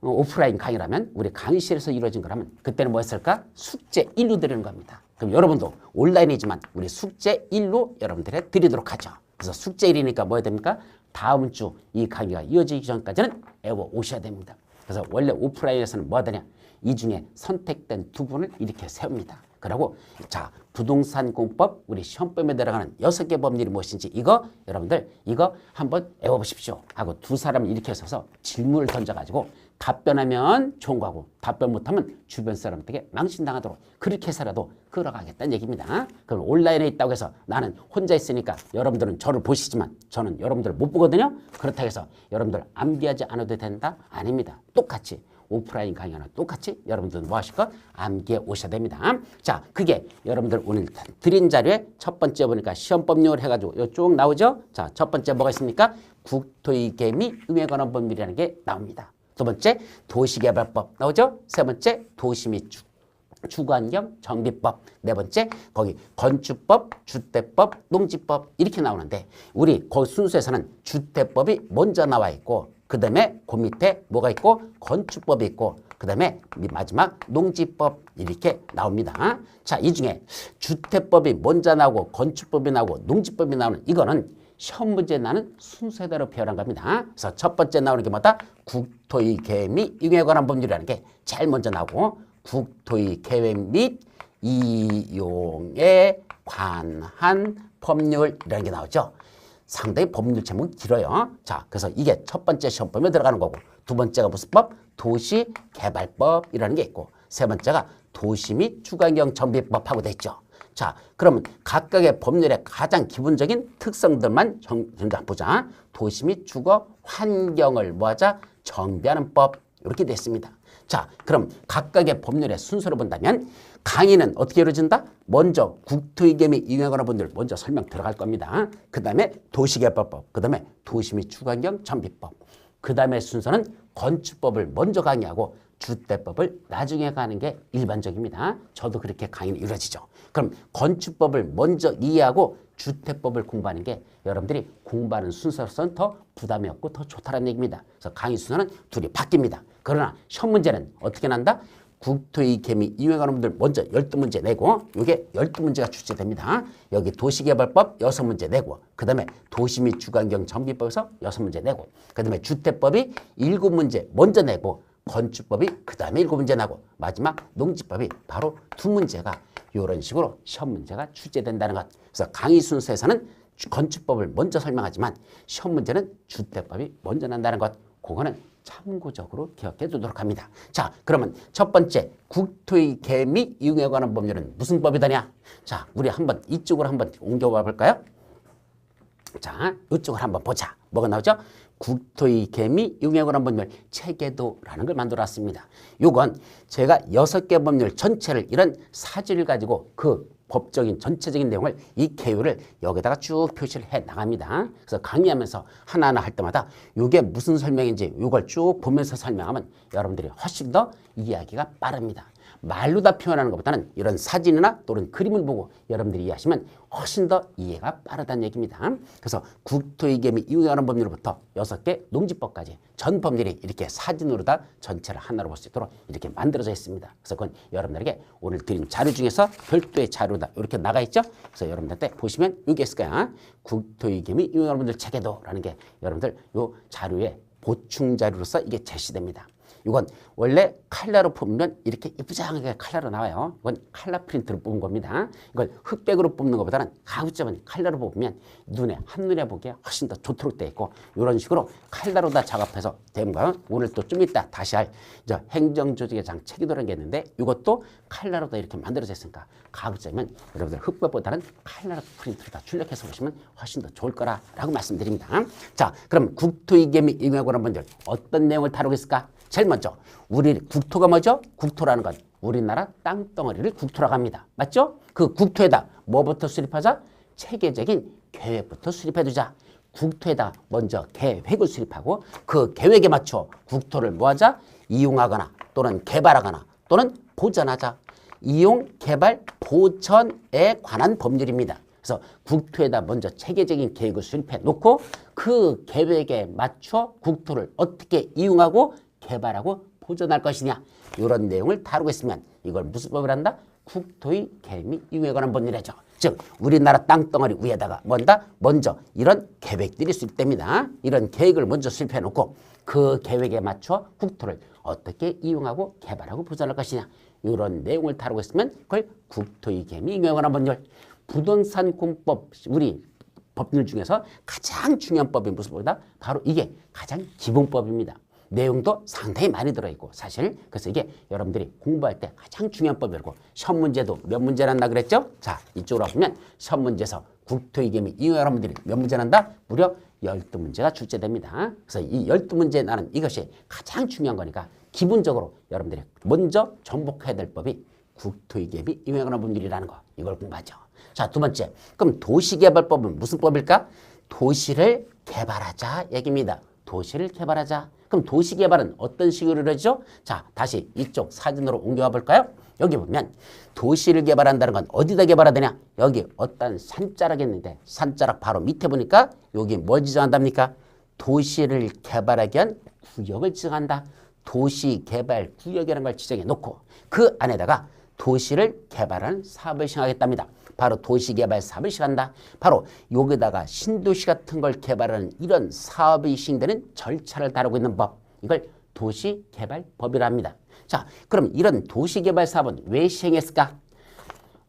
오프라인 강의라면 우리 강의실에서 이루어진 거라면 그때는 뭐였을까? 숙제 1로 드리는 겁니다. 그럼 여러분도 온라인이지만 우리 숙제 1로 여러분들에 드리도록 하죠. 그래서 숙제 1이니까 뭐 해야 됩니까? 다음 주 이 강의가 이어지기 전까지는 애워 오셔야 됩니다. 그래서 원래 오프라인에서는 뭐 하더냐? 이 중에 선택된 두 분을 이렇게 세웁니다. 그리고 자 부동산 공법 우리 시험범위에 들어가는 6개 법률이 무엇인지 이거 여러분들 이거 한번 외워보십시오 하고 두 사람을 이렇게 서서 질문을 던져가지고 답변하면 좋은 거고 답변 못하면 주변 사람들에게 망신당하도록 그렇게 해서라도 끌어가겠다는 얘기입니다. 그럼 온라인에 있다고 해서 나는 혼자 있으니까 여러분들은 저를 보시지만 저는 여러분들을 못 보거든요. 그렇다고 해서 여러분들 암기하지 않아도 된다? 아닙니다. 똑같이 오프라인 강의나 똑같이 여러분들은 뭐 하실 것? 암기해 오셔야 됩니다. 자, 그게 여러분들 오늘 드린 자료에 첫 번째 보니까 시험법률 해가지고 요 쭉 나오죠? 자, 첫 번째 뭐가 있습니까? 국토위계 및 의무에 관한 법률이라는 게 나옵니다. 두 번째 도시개발법 나오죠? 세 번째 도시 및 주거환경 정비법, 네 번째 거기 건축법, 주택법, 농지법 이렇게 나오는데 우리 그 순서에서는 주택법이 먼저 나와 있고 그 다음에 그 밑에 뭐가 있고 건축법이 있고 그 다음에 마지막 농지법 이렇게 나옵니다. 자, 이 중에 주택법이 먼저 나오고 건축법이 나오고 농지법이 나오는 이거는 시험 문제에 나는 순서대로 표현한 겁니다. 그래서 첫 번째 나오는 게 뭐다? 국토의 계획 및 이용에 관한 법률이라는 게 제일 먼저 나오고 국토의 계획 및 이용에 관한 법률이라는 게 나오죠. 상당히 법률 제목이 길어요. 자, 그래서 이게 첫 번째 시험범위에 들어가는 거고 두 번째가 무슨 법? 도시개발법이라는 게 있고 세 번째가 도시 및 주거환경 정비법하고 돼 있죠. 자, 그러면 각각의 법률의 가장 기본적인 특성들만 정답 보자. 도시 및 주거 환경을 뭐하자? 정비하는 법 이렇게 됐습니다. 자, 그럼 각각의 법률의 순서로 본다면 강의는 어떻게 이루어진다? 먼저 국토위계 및 이용에 관한 법률 먼저 설명 들어갈 겁니다. 그 다음에 도시개발법, 그 다음에 도시 및 주거환경 정비법, 그 다음에 순서는 건축법을 먼저 강의하고 주택법을 나중에 가는 게 일반적입니다. 저도 그렇게 강의는 이루어지죠. 그럼 건축법을 먼저 이해하고 주택법을 공부하는 게 여러분들이 공부하는 순서로서는 더 부담이 없고 더 좋다는 얘기입니다. 그래서 강의 순서는 둘이 바뀝니다. 그러나 시험 문제는 어떻게 난다? 국토의 개미 이용하는 분들 먼저 12문제 내고 이게 12문제가 출제됩니다. 여기 도시개발법 6문제 내고 그 다음에 도시 및 주거환경 정비법에서 6문제 내고 그 다음에 주택법이 7문제 먼저 내고 건축법이 그 다음에 7문제 나고 마지막 농지법이 바로 2문제가 이런 식으로 시험 문제가 출제된다는 것. 그래서 강의 순서에서는 건축법을 먼저 설명하지만 시험 문제는 주택법이 먼저 난다는 것. 그거는 참고적으로 기억해 두도록 합니다. 자, 그러면 첫 번째 국토의 개미 이용에 관한 법률은 무슨 법이더냐? 자, 우리 한번 이쪽으로 한번 옮겨와 볼까요? 자, 이쪽으로 한번 보자. 뭐가 나오죠? 국토의 개미 이용에 관한 법률 체계도라는 걸 만들어 왔습니다. 이건 제가 6개 법률 전체를 이런 사진을 가지고 그 법적인 전체적인 내용을 이 개요를 여기다가 쭉 표시를 해 나갑니다. 그래서 강의하면서 하나하나 할 때마다 이게 무슨 설명인지 이걸 쭉 보면서 설명하면 여러분들이 훨씬 더 이해하기가 빠릅니다. 말로 다 표현하는 것보다는 이런 사진이나 또는 그림을 보고 여러분들이 이해하시면 훨씬 더 이해가 빠르다는 얘기입니다. 그래서 국토의 개미 이용하는 법률부터 6개 농지법까지 전 법률이 이렇게 사진으로 다 전체를 하나로 볼 수 있도록 이렇게 만들어져 있습니다. 그래서 그건 여러분들에게 오늘 드린 자료 중에서 별도의 자료다 이렇게 나가 있죠. 그래서 여러분들한테 보시면 여기 있을 거야. 국토의 개미 이용하는 법률 체계도라는 게 여러분들 요 자료의 보충 자료로서 이게 제시됩니다. 이건 원래 칼라로 뽑으면 이렇게 이쁘장하게 칼라로 나와요. 이건 칼라 프린트로 뽑은 겁니다. 이걸 흑백으로 뽑는 것보다는 가급적이면 칼라로 뽑으면 눈에 한눈에 보기에 훨씬 더 좋도록 되어 있고 이런 식으로 칼라로 다 작업해서 된 거. 오늘 또 좀 이따 다시 할 행정조직의 장 체계도라는 게 있는데 이것도 칼라로 다 이렇게 만들어져 있으니까 가급적이면 여러분들 흑백보다는 칼라 프린트로 다 출력해서 보시면 훨씬 더 좋을 거라고 말씀드립니다. 자, 그럼 국토의 개미 이용에 관한 문제 어떤 내용을 다루겠을까? 제일 먼저 우리 국토가 뭐죠? 국토라는 건 우리나라 땅덩어리를 국토라고 합니다. 맞죠? 그 국토에다 뭐부터 수립하자? 체계적인 계획부터 수립해두자. 국토에다 먼저 계획을 수립하고 그 계획에 맞춰 국토를 뭐하자? 이용하거나 또는 개발하거나 또는 보전하자. 이용, 개발, 보전에 관한 법률입니다. 그래서 국토에다 먼저 체계적인 계획을 수립해 놓고 그 계획에 맞춰 국토를 어떻게 이용하고 개발하고 보존할 것이냐 이런 내용을 다루고 있으면 이걸 무슨 법을 한다? 국토의 개미 이용에 관한 법률이죠. 즉 우리나라 땅덩어리 위에다가 뭔다? 먼저 이런 계획들이 수립됩니다. 이런 계획을 먼저 수립해 놓고 그 계획에 맞춰 국토를 어떻게 이용하고 개발하고 보존할 것이냐 이런 내용을 다루고 있으면 그걸 국토의 개미 이용에 관한 법률. 부동산공법 우리 법률 중에서 가장 중요한 법이 무슨 법이다? 바로 이게 가장 기본법입니다. 내용도 상당히 많이 들어있고 사실 그래서 이게 여러분들이 공부할 때 가장 중요한 법이고 시험 문제도 몇 문제 난다 그랬죠? 자, 이쪽으로 보면 시험 문제에서 국토의 개미 이용 여러분들이 몇 문제 난다? 무려 12문제가 출제됩니다. 그래서 이 12문제 나는 이것이 가장 중요한 거니까 기본적으로 여러분들이 먼저 정복해야 될 법이 국토의 개미 이용에 관한 법률이라는 거 이걸 공부하죠. 자, 두 번째 그럼 도시개발법은 무슨 법일까? 도시를 개발하자 얘기입니다. 도시를 개발하자. 그럼 도시개발은 어떤 식으로 이루어지죠? 자, 다시 이쪽 사진으로 옮겨와 볼까요? 여기 보면 도시를 개발한다는 건 어디다 개발해야 되냐? 여기 어떤 산자락이 있는데 산자락 바로 밑에 보니까 여기 뭘 지정한답니까? 도시를 개발하기 위한 구역을 지정한다. 도시개발구역이라는 걸 지정해 놓고 그 안에다가 도시를 개발하는 사업을 시행하겠답니다. 바로 도시개발 사업을 시행한다. 바로 여기다가 신도시 같은 걸 개발하는 이런 사업이 시행되는 절차를 다루고 있는 법. 이걸 도시개발법이라 합니다. 자, 그럼 이런 도시개발 사업은 왜 시행했을까?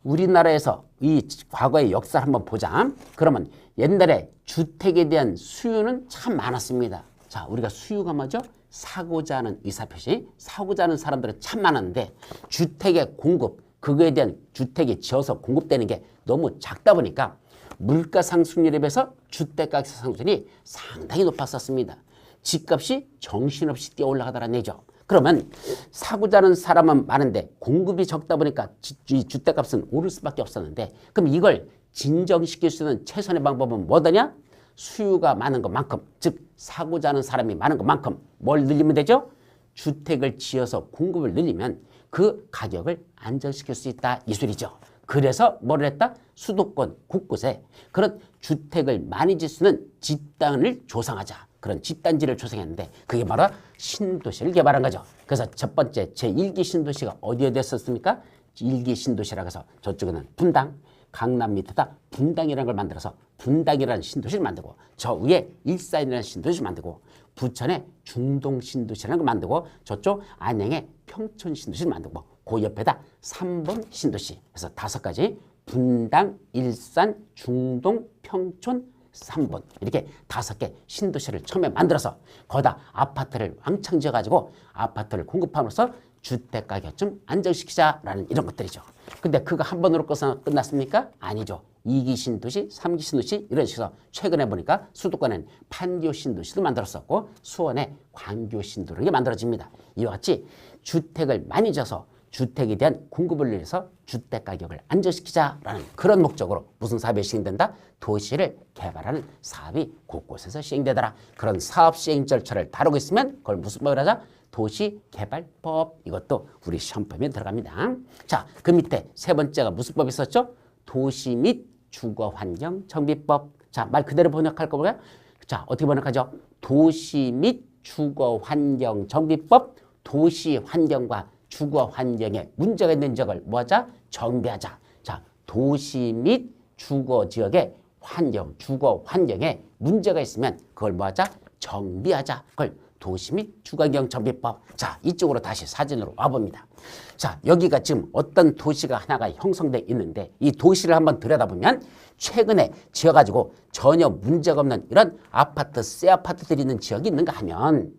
우리나라에서 이 과거의 역사를 한번 보자. 그러면 옛날에 주택에 대한 수요는 참 많았습니다. 자, 우리가 수요가 뭐죠? 사고자 하는 의사표시, 사고자 하는 사람들은 참 많았는데 주택의 공급, 그거에 대한 주택이 지어서 공급되는 게 너무 작다 보니까 물가 상승률에 비해서 주택가격 상승률이 상당히 높았었습니다. 집값이 정신없이 뛰어 올라가더라는 얘기죠. 그러면 사고자 하는 사람은 많은데 공급이 적다 보니까 주택값은 오를 수밖에 없었는데 그럼 이걸 진정시킬 수 있는 최선의 방법은 뭐더냐? 수요가 많은 것만큼, 즉 사고자 하는 사람이 많은 것만큼 뭘 늘리면 되죠? 주택을 지어서 공급을 늘리면 그 가격을 안정시킬 수 있다 이 소리죠. 그래서 뭐를 했다? 수도권 곳곳에 그런 주택을 많이 질 수 있는 집단을 조성하자. 그런 집단지를 조성했는데 그게 바로 신도시를 개발한 거죠. 그래서 첫 번째 제1기 신도시가 어디에 됐었습니까? 1기 신도시라고 해서 저쪽에는 분당, 강남 밑에다 분당이라는 걸 만들어서 분당이라는 신도시를 만들고 저 위에 일산이라는 신도시를 만들고 부천에 중동 신도시라는 걸 만들고 저쪽 안양에 평촌 신도시를 만들고 그 옆에다 3번 신도시 그래서 5가지 분당, 일산, 중동, 평촌, 3번 이렇게 5개 신도시를 처음에 만들어서 거기다 아파트를 왕창 지어가지고 아파트를 공급함으로써 주택가격 좀 안정시키자라는 이런 것들이죠. 근데 그거 한 번으로 끝났습니까? 아니죠. 2기 신도시, 3기 신도시 이런 식으로 최근에 보니까 수도권엔 판교 신도시도 만들었었고 수원에 광교 신도시가 만들어집니다. 이와 같이 주택을 많이 지어서 주택에 대한 공급을 위해서 주택가격을 안정시키자라는 그런 목적으로 무슨 사업이 시행된다? 도시를 개발하는 사업이 곳곳에서 시행되더라. 그런 사업 시행 절차를 다루고 있으면 그걸 무슨 법을 하자? 도시개발법. 이것도 우리 시험법에 들어갑니다. 자, 그 밑에 세 번째가 무슨 법이 있었죠? 도시 및 주거환경 정비법. 자, 말 그대로 번역할 거고요. 자, 어떻게 번역하죠? 도시 및 주거환경 정비법. 도시 환경과 주거 환경에 문제가 있는 지역을 뭐하자? 정비하자. 자, 도시 및 주거 지역의 환경, 주거 환경에 문제가 있으면 그걸 뭐하자? 정비하자. 그걸 도시 및 주거환경 정비법. 자, 이쪽으로 다시 사진으로 와봅니다. 자, 여기가 지금 어떤 도시가 하나가 형성돼 있는데 이 도시를 한번 들여다보면 최근에 지어가지고 전혀 문제가 없는 이런 아파트, 새 아파트들이 있는 지역이 있는가 하면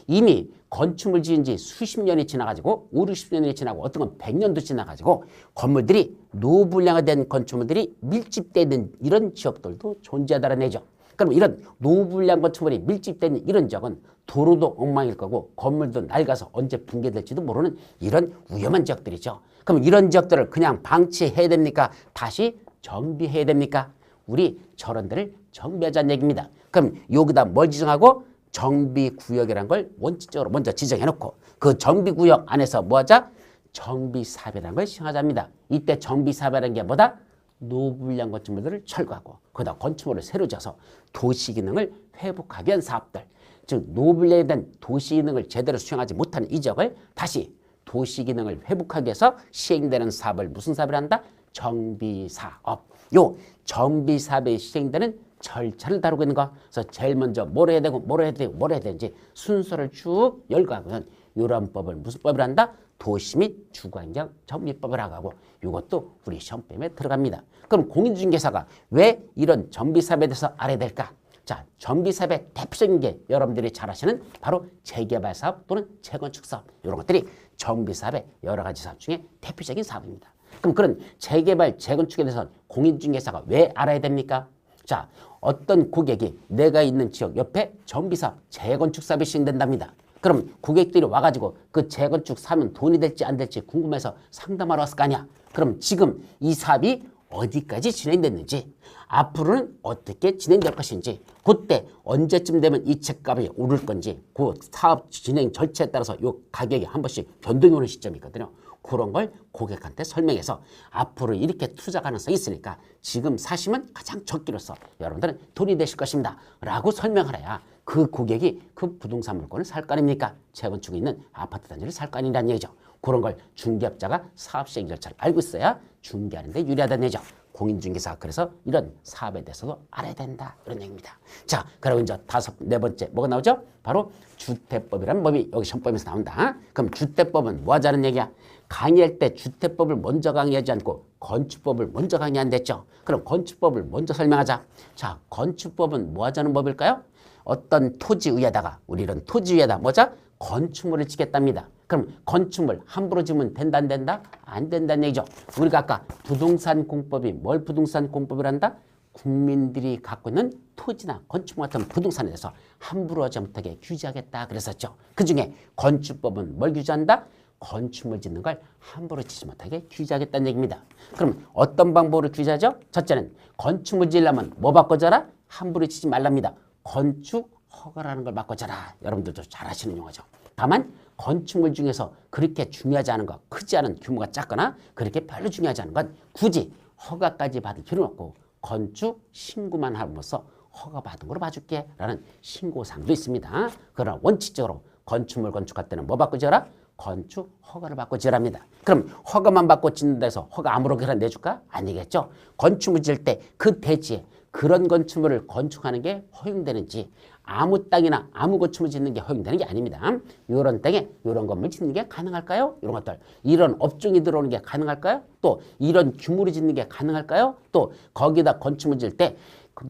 이미 건축물 지은 지 수십 년이 지나가지고 5, 60년이 지나고 어떤 건 100년도 지나가지고 건물들이 노불량화된 건축물들이 밀집되어 있는 이런 지역들도 존재하다는 얘기죠. 그럼 이런 노불량 건축물이 밀집되어 있는 이런 지역은 도로도 엉망일 거고 건물도 낡아서 언제 붕괴될지도 모르는 이런 위험한 지역들이죠. 그럼 이런 지역들을 그냥 방치해야 됩니까? 다시 정비해야 됩니까? 우리 저런 데를 정비하자는 얘기입니다. 그럼 여기다 뭘 지정하고? 정비구역이라는 걸 원칙적으로 먼저 지정해놓고 그 정비구역 안에서 뭐하자? 정비사업이라는 걸 시행하자입니다. 이때 정비사업이라는 게 뭐다? 노불량 건축물들을 철거하고 거기다 건축물을 새로 지어서 도시기능을 회복하기 위한 사업들, 즉 노불량에 대한 도시기능을 제대로 수행하지 못하는 이 지역을 다시 도시기능을 회복하기 위해서 시행되는 사업을 무슨 사업을 한다? 정비사업. 요 정비사업에 시행되는 절차를 다루고 있는 거. 그래서 제일 먼저 뭘 해야 되고 뭘 해야 되고 뭘 해야 되는지 순서를 쭉 열거하고는 이런 법을 무슨 법을 한다? 도시 및 주거환경 정비법을 하고 이것도 우리 시험법에 들어갑니다. 그럼 공인중개사가 왜 이런 정비사업에 대해서 알아야 될까? 자, 정비사업의 대표적인 게 여러분들이 잘 아시는 바로 재개발사업 또는 재건축사업 이런 것들이 정비사업의 여러 가지 사업 중에 대표적인 사업입니다. 그럼 그런 재개발, 재건축에 대해서 공인중개사가 왜 알아야 됩니까? 자, 어떤 고객이 내가 있는 지역 옆에 정비사업, 재건축사업이 시행된답니다. 그럼 고객들이 와가지고 그 재건축 사면 돈이 될지 안 될지 궁금해서 상담하러 왔을 거 아니야. 그럼 지금 이 사업이 어디까지 진행됐는지, 앞으로는 어떻게 진행될 것인지, 그때 언제쯤 되면 이 집값이 오를 건지, 그 사업 진행 절차에 따라서 이 가격이 한 번씩 변동이 오는 시점이 있거든요. 그런 걸 고객한테 설명해서 앞으로 이렇게 투자 가능성이 있으니까 지금 사시면 가장 적기로서 여러분들은 돈이 되실 것입니다. 라고 설명하라야 그 고객이 그 부동산 물건을 살 거 아닙니까? 재건축에 있는 아파트 단지를 살 거 아니라는 얘기죠. 그런 걸 중개업자가 사업 시행 절차를 알고 있어야 중개하는 데 유리하다는 얘기죠. 공인중개사 그래서 이런 사업에 대해서도 알아야 된다 이런 얘기입니다. 자, 그리고 이제 네 번째 뭐가 나오죠? 바로 주택법이라는 법이 여기 시험법에서 나온다. 그럼 주택법은 뭐 하자는 얘기야? 강의할 때 주택법을 먼저 강의하지 않고 건축법을 먼저 강의한댔죠. 그럼 건축법을 먼저 설명하자. 자, 건축법은 뭐 하자는 법일까요? 어떤 토지 위에다가 우리는 토지 위에다 뭐자? 건축물을 짓겠답니다. 그럼 건축물 함부로 지으면 된다 안 된다? 안 된다는 얘기죠. 우리가 아까 부동산 공법이 뭘 부동산 공법을 한다? 국민들이 갖고 있는 토지나 건축물 같은 부동산에 대해서 함부로 하지 못하게 규제하겠다 그랬었죠. 그중에 건축법은 뭘 규제한다? 건축물 짓는 걸 함부로 짓지 못하게 규제하겠다는 얘기입니다. 그럼 어떤 방법으로 규제하죠? 첫째는 건축물 지으려면 뭐 바꿔줘라? 함부로 짓지 말랍니다. 건축 허가라는 걸 바꿔줘라. 여러분들도 잘 아시는 용어죠. 다만 건축물 중에서 그렇게 중요하지 않은 것, 크지 않은 규모가 작거나 그렇게 별로 중요하지 않은 건 굳이 허가까지 받을 필요는 없고 건축 신고만 함으로써 허가 받은 걸로 봐줄게 라는 신고사항도 있습니다. 그러나 원칙적으로 건축물 건축할 때는 뭐 받고 지어라? 건축 허가를 받고 지으랍니다. 그럼 허가만 받고 짓는다 해서 허가 아무렇게나 내줄까? 아니겠죠. 건축물 지을 때 그 대지에 그런 건축물을 건축하는 게 허용되는지 아무 땅이나 아무 건축물 짓는 게 허용되는 게 아닙니다. 이런 땅에 이런 건물 짓는 게 가능할까요? 이런 것들. 이런 업종이 들어오는 게 가능할까요? 또 이런 규모로 짓는 게 가능할까요? 또 거기다 건축물 지을 때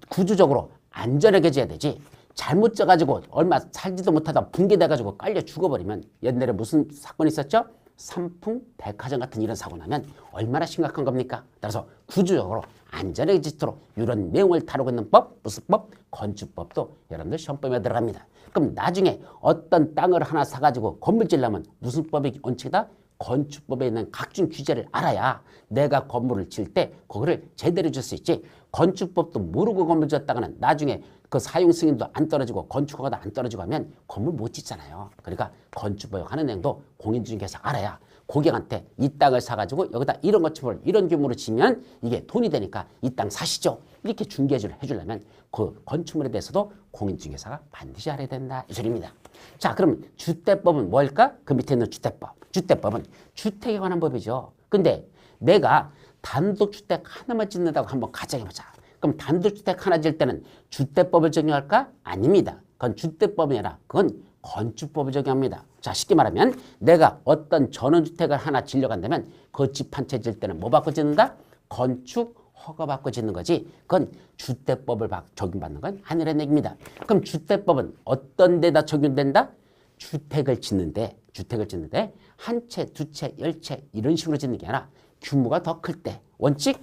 구조적으로 안전하게 지어야 되지. 잘못 져가지고 얼마 살지도 못하다 붕괴돼가지고 깔려 죽어버리면 옛날에 무슨 사건이 있었죠? 삼풍 백화점 같은 이런 사고 나면 얼마나 심각한 겁니까? 따라서 구조적으로 안전하게 짓도록 이런 내용을 다루고 있는 법, 무슨 법? 건축법도 여러분들 시험법에 들어갑니다. 그럼 나중에 어떤 땅을 하나 사가지고 건물 지으려면 무슨 법이 원칙이다? 건축법에 있는 각종 규제를 알아야 내가 건물을 지을 때 그거를 제대로 줄 수 있지. 건축법도 모르고 건물 지었다가는 나중에 그 사용 승인도 안 떨어지고 건축허가도 안 떨어지고 하면 건물 못 짓잖아요. 그러니까 건축법에 하는 내용도 공인중개사 알아야 고객한테 이 땅을 사가지고 여기다 이런 건축물을 이런 규모로 지면 이게 돈이 되니까 이 땅 사시죠. 이렇게 중개를 해주려면 그 건축물에 대해서도 공인중개사가 반드시 알아야 된다 이 소리입니다. 자, 그럼 주택법은 뭘까? 그 밑에 있는 주택법. 주택법은 주택에 관한 법이죠. 근데 내가 단독주택 하나만 짓는다고 한번 가정해보자. 그럼 단독주택 하나 지을 때는 주택법을 적용할까? 아닙니다. 그건 주택법이 아니라 그건 건축법을 적용합니다. 자, 쉽게 말하면 내가 어떤 전원주택을 하나 지으려고 한다면 그 집 한 채 지을 때는 뭐 받고 짓는다? 건축 허가 받고 짓는 거지. 그건 주택법을 적용받는 건 아니라는 얘기입니다. 그럼 주택법은 어떤 데다 적용된다? 주택을 짓는데 한 채, 두 채, 열 채 이런 식으로 짓는 게 아니라 규모가 더 클 때 원칙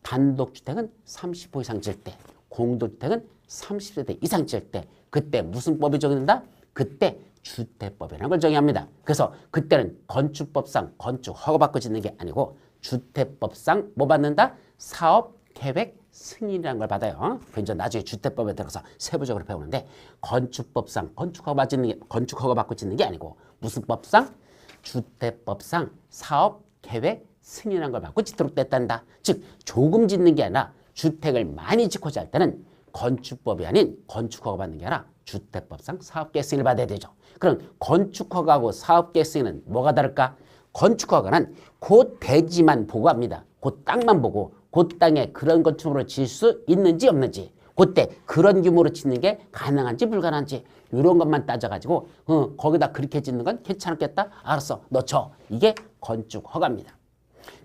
단독주택은 30호 이상 지을 때 공동주택은 30세대 이상 지을 때 그때 무슨 법이 적용된다? 그때 주택법이라는 걸 정의합니다. 그래서 그때는 건축법상 건축 허가받고 짓는 게 아니고 주택법상 뭐 받는다? 사업계획 승인이라는 걸 받아요. 그 이제 나중에 주택법에 들어가서 세부적으로 배우는데 건축법상 건축허가 받고 짓는 게 아니고 무슨 법상? 주택법상 사업계획 승인이라는 걸 받고 짓도록 됐단다. 즉 조금 짓는 게 아니라 주택을 많이 짓고자 할 때는 건축법이 아닌 건축허가 받는 게 아니라 주택법상 사업계획 승인을 받아야 되죠. 그럼 건축허가하고 사업계획 승인은 뭐가 다를까? 건축허가는 그 대지만 보고 합니다. 그 땅만 보고 그 땅에 그런 건축물을 지을 수 있는지 없는지 그때 그런 규모로 짓는 게 가능한지 불가능한지 이런 것만 따져가지고 거기다 그렇게 짓는 건 괜찮겠다? 알았어, 너 줘. 이게 건축허가입니다.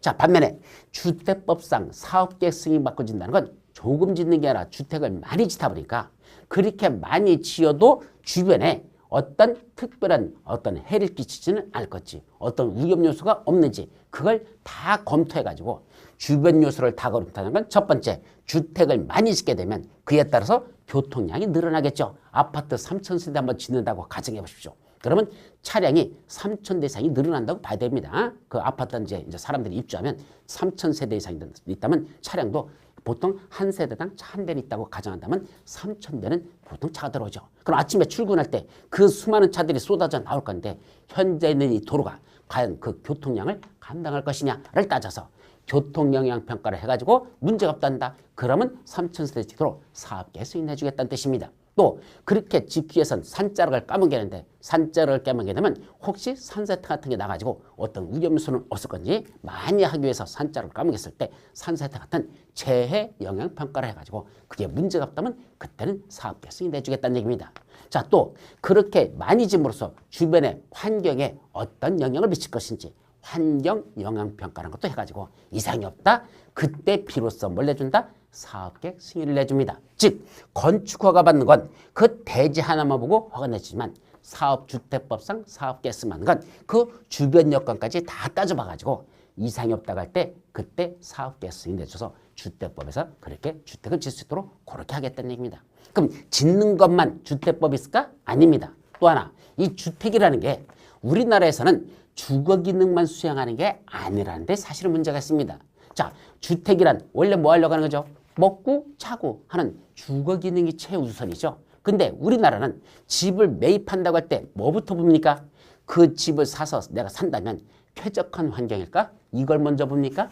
자, 반면에 주택법상 사업계획 승인 받고 짓는다는 건 조금 짓는 게 아니라 주택을 많이 짓다 보니까 그렇게 많이 지어도 주변에 어떤 특별한 어떤 해를 끼치지는 않을 것지 어떤 위험 요소가 없는지 그걸 다 검토해가지고 주변 요소를 다 검토하는 건 첫 번째 주택을 많이 짓게 되면 그에 따라서 교통량이 늘어나겠죠. 아파트 3,000세대 한번 짓는다고 가정해 보십시오. 그러면 차량이 3,000대 이상이 늘어난다고 봐야 됩니다. 그 아파트 이제 사람들이 입주하면 3,000세대 이상이 있다면 차량도 보통 한 세대당 차 한 대는 있다고 가정한다면 3,000대는 보통 차가 들어오죠. 그럼 아침에 출근할 때 그 수많은 차들이 쏟아져 나올 건데 현재 있는 이 도로가 과연 그 교통량을 감당할 것이냐를 따져서 교통영향평가를 해가지고 문제가 없단다. 그러면 3,000세대 지도로 사업계획 승인해 주겠다는 뜻입니다. 또 그렇게 짓기 위해선 산자락을 까먹겠는데 산자락을 깨먹게 되면 혹시 산사태 같은 게 나가지고 어떤 위험요소는 없을 건지 많이 하기 위해서 산자락을 까먹었을 때 산사태 같은 재해 영향평가를 해가지고 그게 문제가 없다면 그때는 사업계획 승인해 주겠다는 얘기입니다. 자, 또 그렇게 많이 짐으로써 주변의 환경에 어떤 영향을 미칠 것인지 환경 영향평가라는 것도 해가지고 이상이 없다. 그때 비로소 뭘 내준다? 사업계획 승인을 내줍니다. 즉 건축허가 받는 건 그 대지 하나만 보고 허가 내주지만 사업주택법상 사업계획 승인하는 건 그 주변 여건까지 다 따져봐가지고 이상이 없다고 할 때 그때 사업계획 승인 내줘서 주택법에서 그렇게 주택을 짓을 수 있도록 그렇게 하겠다는 얘기입니다. 그럼 짓는 것만 주택법이 있을까? 아닙니다. 또 하나 이 주택이라는 게 우리나라에서는 주거 기능만 수행하는 게 아니라는 데 사실은 문제가 있습니다. 자, 주택이란 원래 뭐 하려고 하는 거죠? 먹고 자고 하는 주거 기능이 최우선이죠. 근데 우리나라는 집을 매입한다고 할 때 뭐부터 봅니까? 그 집을 사서 내가 산다면 쾌적한 환경일까? 이걸 먼저 봅니까?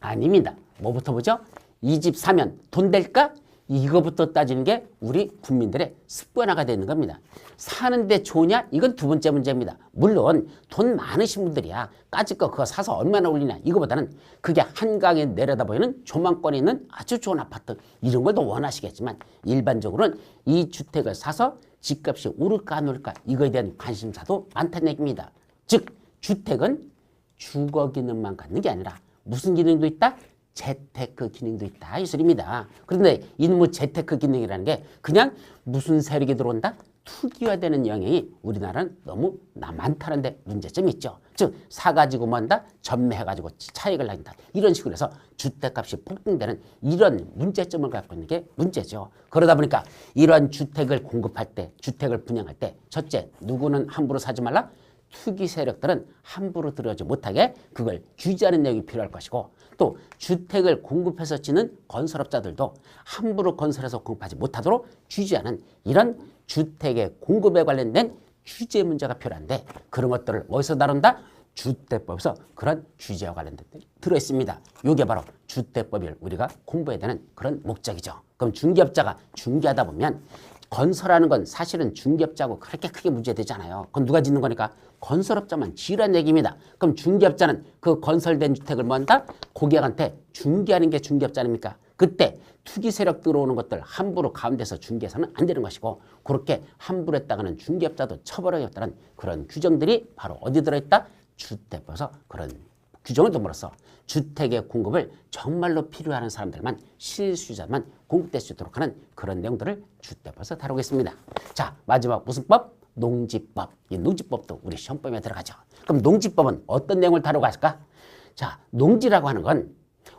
아닙니다. 뭐부터 보죠? 이 집 사면 돈 될까? 이거부터 따지는 게 우리 국민들의 습관화가 되는 겁니다. 사는데 좋으냐? 이건 두 번째 문제입니다. 물론 돈 많으신 분들이야 까짓 거 그거 사서 얼마나 올리냐 이거보다는 그게 한강에 내려다보이는 조망권에 있는 아주 좋은 아파트 이런 걸 더 원하시겠지만 일반적으로는 이 주택을 사서 집값이 오를까 안 오를까 이거에 대한 관심사도 많다는 얘기입니다. 즉 주택은 주거 기능만 갖는 게 아니라 무슨 기능도 있다? 재테크 기능도 있다 이 소리입니다. 그런데 이놈의 재테크 기능이라는 게 그냥 무슨 세력이 들어온다? 투기화되는 영향이 우리나라는 너무 많다는 데 문제점이 있죠. 즉 사가지고 뭔다? 전매해가지고 차익을 남긴다. 이런 식으로 해서 주택값이 폭등되는 이런 문제점을 갖고 있는 게 문제죠. 그러다 보니까 이러한 주택을 공급할 때 주택을 분양할 때 첫째 누구는 함부로 사지 말라? 투기 세력들은 함부로 들어오지 못하게 그걸 규제하는 내용이 필요할 것이고 또 주택을 공급해서 짓는 건설업자들도 함부로 건설해서 공급하지 못하도록 규제하는 이런 주택의 공급에 관련된 규제 문제가 필요한데 그런 것들을 어디서 다룬다? 주택법에서 그런 규제와 관련된 것들이 들어있습니다. 이게 바로 주택법을 우리가 공부해야 되는 그런 목적이죠. 그럼 중개업자가 중개하다 보면 건설하는 건 사실은 중개업자하고 그렇게 크게 문제되지 않아요. 그건 누가 짓는 거니까 건설업자만 지으란 얘기입니다. 그럼 중개업자는 그 건설된 주택을 뭐 한다? 고객한테 중개하는 게 중개업자 아닙니까? 그때 투기 세력 들어오는 것들 함부로 가운데서 중개해서는 안 되는 것이고 그렇게 함부로 했다가는 중개업자도 처벌하겠다는 그런 규정들이 바로 어디 들어있다? 주택법에서 그런 규정을 둠으로써 주택의 공급을 정말로 필요하는 사람들만 실수요자만 공급될 수 있도록 하는 그런 내용들을 주택법에서 다루겠습니다. 자 마지막 무슨 법? 농지법. 이 농지법도 우리 시험범위에 들어가죠. 그럼 농지법은 어떤 내용을 다루고 할까? 자 농지라고 하는 건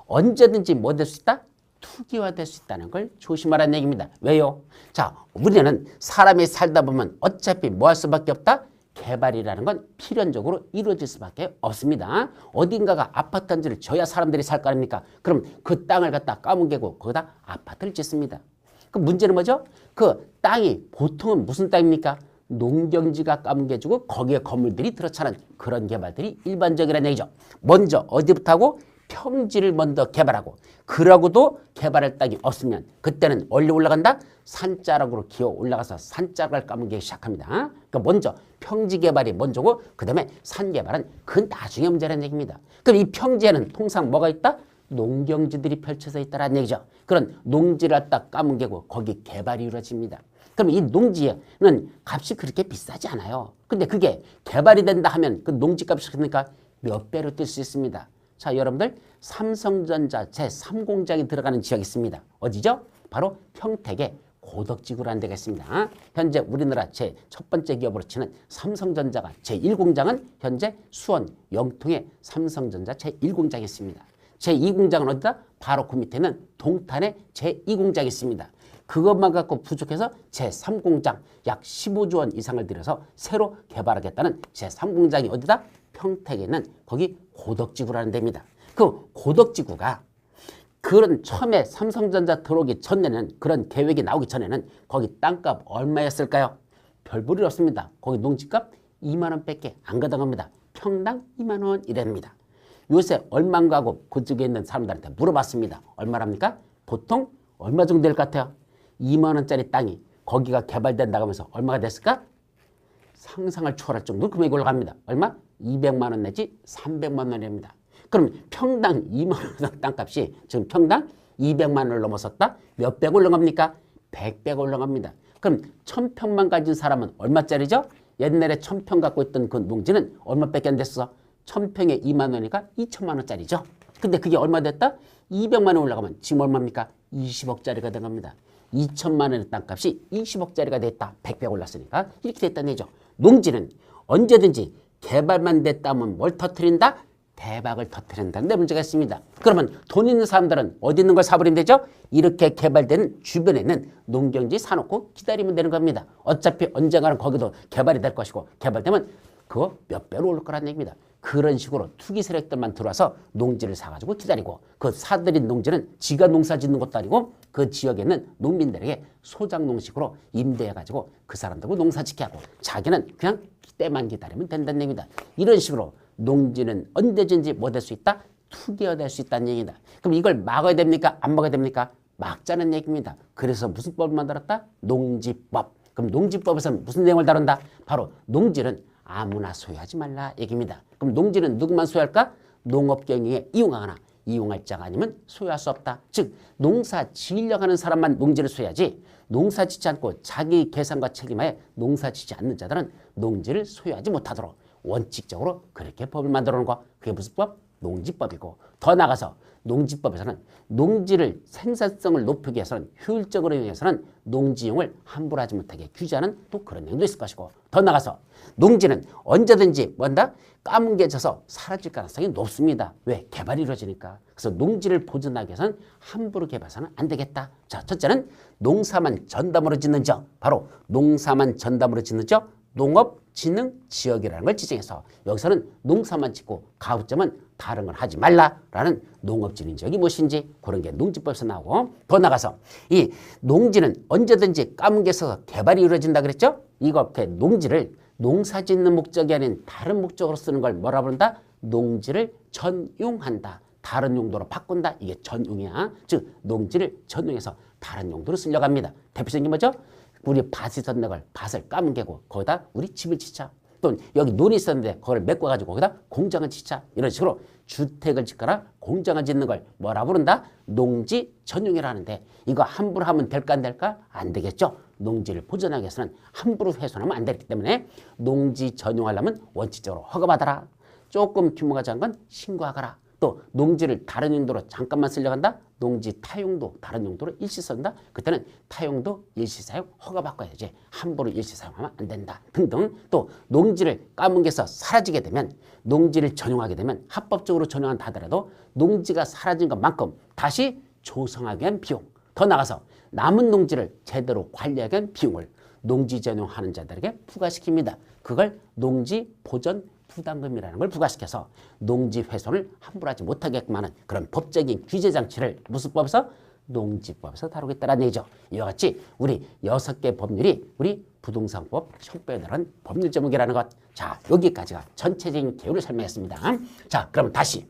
언제든지 뭐 될 수 있다? 투기화될 수 있다는 걸 조심하라는 얘기입니다. 왜요? 자 우리는 사람이 살다 보면 어차피 뭐 할 수밖에 없다? 개발이라는 건 필연적으로 이루어질 수밖에 없습니다. 어딘가가 아파트 한 지를 져야 사람들이 살 거 아닙니까? 그럼 그 땅을 갖다 까뭉개고 거기다 아파트를 짓습니다. 그 문제는 뭐죠? 그 땅이 보통은 무슨 땅입니까? 농경지가 까뭉개지고 거기에 건물들이 들어차는 그런 개발들이 일반적이라는 얘기죠. 먼저 어디부터 하고? 평지를 먼저 개발하고 그러고도 개발할 땅이 없으면 그때는 어디로 올라간다? 산자락으로 기어 올라가서 산자락을 까먹기 시작합니다. 그러니까 먼저 평지 개발이 먼저고 그 다음에 산 개발은 그 나중에 문제라는 얘기입니다. 그럼 이 평지에는 통상 뭐가 있다? 농경지들이 펼쳐져 있다는 얘기죠. 그런 농지를 갖다 까먹고 거기 개발이 이루어집니다. 그럼 이 농지는 값이 그렇게 비싸지 않아요. 근데 그게 개발이 된다 하면 그 농지값이 그러니까 몇 배로 뛸 수 있습니다. 자, 여러분들 삼성전자 제3공장이 들어가는 지역이 있습니다. 어디죠? 바로 평택의 고덕지구라는 데가 있습니다. 현재 우리나라 제 첫 번째 기업으로 치는 삼성전자가 제1공장은 현재 수원 영통에 삼성전자 제1공장이 있습니다. 제2공장은 어디다? 바로 그 밑에 있는 동탄에 제2공장이 있습니다. 그것만 갖고 부족해서 제3공장 약 15조 원 이상을 들여서 새로 개발하겠다는 제3공장이 어디다? 평택에 있는 거기 고덕지구라는 데입니다. 그 고덕지구가 그런 처음에 삼성전자 들어오기 전에는 그런 계획이 나오기 전에는 거기 땅값 얼마였을까요? 별 볼일 없습니다. 거기 농지값 2만 원밖에 안 가당합니다. 평당 2만 원 이랍니다. 요새 얼마인가 하고 그쪽에 있는 사람들한테 물어봤습니다. 얼마랍니까? 보통 얼마 정도 될 것 같아요? 2만 원짜리 땅이 거기가 개발된다고 하면서 얼마가 됐을까? 상상을 초월할 정도로 금액이 올라갑니다. 얼마? 200만 원 내지 300만 원입니다. 그럼 평당 2만 원 땅값이 지금 평당 200만 원을 넘어섰다? 몇 백 올라갑니까? 100배 올라갑니다. 그럼 1000평만 가진 사람은 얼마짜리죠? 옛날에 1000평 갖고 있던 그 농지는 얼마밖에 안 됐어? 1000평에 2만 원이니까 2천만 원짜리죠. 근데 그게 얼마 됐다? 200만 원 올라가면 지금 얼마입니까? 20억짜리가 된 겁니다. 2천만 원의 땅값이 20억짜리가 됐다. 100배 올랐으니까 이렇게 됐다는 얘기죠. 농지는 언제든지 개발만 됐다면 뭘 터뜨린다? 대박을 터뜨린다는 데 문제가 있습니다. 그러면 돈 있는 사람들은 어디 있는 걸 사버리면 되죠? 이렇게 개발된 주변에 있는 농경지 사놓고 기다리면 되는 겁니다. 어차피 언젠가는 거기도 개발이 될 것이고 개발되면 그거 몇 배로 오를 거라는 얘기입니다. 그런 식으로 투기 세력들만 들어와서 농지를 사가지고 기다리고 그 사들인 농지는 지가 농사 짓는 것도 아니고 그 지역에 있는 농민들에게 소작농식으로 임대해가지고 그 사람들하고 농사 짓게 하고 자기는 그냥 때만 기다리면 된다는 얘기입니다. 이런 식으로 농지는 언제든지 뭐 될 수 있다? 투기가 될 수 있다는 얘기다. 그럼 이걸 막아야 됩니까? 안 막아야 됩니까? 막자는 얘기입니다. 그래서 무슨 법을 만들었다? 농지법. 그럼 농지법에서는 무슨 내용을 다룬다? 바로 농지는 아무나 소유하지 말라 얘기입니다. 그럼 농지는 누구만 소유할까? 농업 경영에 이용하거나 이용할 자가 아니면 소유할 수 없다. 즉 농사 지으려고 하는 사람만 농지를 소유하지 농사 짓지 않고 자기 계산과 책임하에 농사 짓지 않는 자들은 농지를 소유하지 못하도록 원칙적으로 그렇게 법을 만들어 놓은 거. 그게 무슨 법? 농지법이고 더 나아가서 농지법에서는 농지를 생산성을 높이기 위해서는 효율적으로 이용해서는 농지용을 함부로 하지 못하게 규제하는 또 그런 내용도 있을 것이고 더 나아가서 농지는 언제든지 뭔다? 까문 게 져서 사라질 가능성이 높습니다. 왜? 개발이 이루어지니까. 그래서 농지를 보존하기 위해서는 함부로 개발해서는 안 되겠다. 자, 첫째는 농사만 전담으로 짓는 지역. 바로 농사만 전담으로 짓는 지역 농업진흥지역이라는 걸 지정해서 여기서는 농사만 짓고 가구점은 다른 걸 하지 말라라는 농업진흥지역이 무엇인지 그런 게 농지법에서 나오고 더 나가서 이 농지는 언제든지 까문 게 있어서 개발이 이루어진다 그랬죠? 이렇게 농지를 농사 짓는 목적이 아닌 다른 목적으로 쓰는 걸 뭐라 부른다? 농지를 전용한다. 다른 용도로 바꾼다. 이게 전용이야. 즉 농지를 전용해서 다른 용도로 쓰려고 합니다. 대표적인 게 뭐죠? 우리 밭이 있었는데 그걸 밭을 까문 개고 거기다 우리 집을 짓자. 또 여기 논이 있었는데 그걸 메꿔가지고 거기다 공장을 짓자. 이런 식으로 주택을 짓거나 공장을 짓는 걸 뭐라 부른다? 농지 전용이라 하는데 이거 함부로 하면 될까 안 될까? 안 되겠죠. 농지를 보존하기 위해서는 함부로 훼손하면 안 되기 때문에 농지 전용하려면 원칙적으로 허가받아라. 조금 규모가 작은 건 신고하거라. 또 농지를 다른 용도로 잠깐만 쓰려고 한다? 농지 타용도 다른 용도로 일시 쓴다? 그때는 타용도 일시 사용 허가받아야지. 함부로 일시 사용하면 안 된다. 등등. 또 농지를 까뭉개서 사라지게 되면 농지를 전용하게 되면 합법적으로 전용한다 하더라도 농지가 사라진 것만큼 다시 조성하기 위한 비용. 더 나가서 남은 농지를 제대로 관리하기 위한 비용을 농지 전용하는 자들에게 부과시킵니다. 그걸 농지 보전 부담금이라는 걸 부과시켜서 농지 훼손을 함부로 하지 못하게끔 하는 그런 법적인 규제 장치를 무슨 법에서? 농지법에서 다루겠다는 얘기죠. 이와 같이 우리 6개 법률이 우리 부동산법 형법에 들어간 법률 제목이라는 것. 자, 여기까지가 전체적인 개요를 설명했습니다. 자, 그럼 다시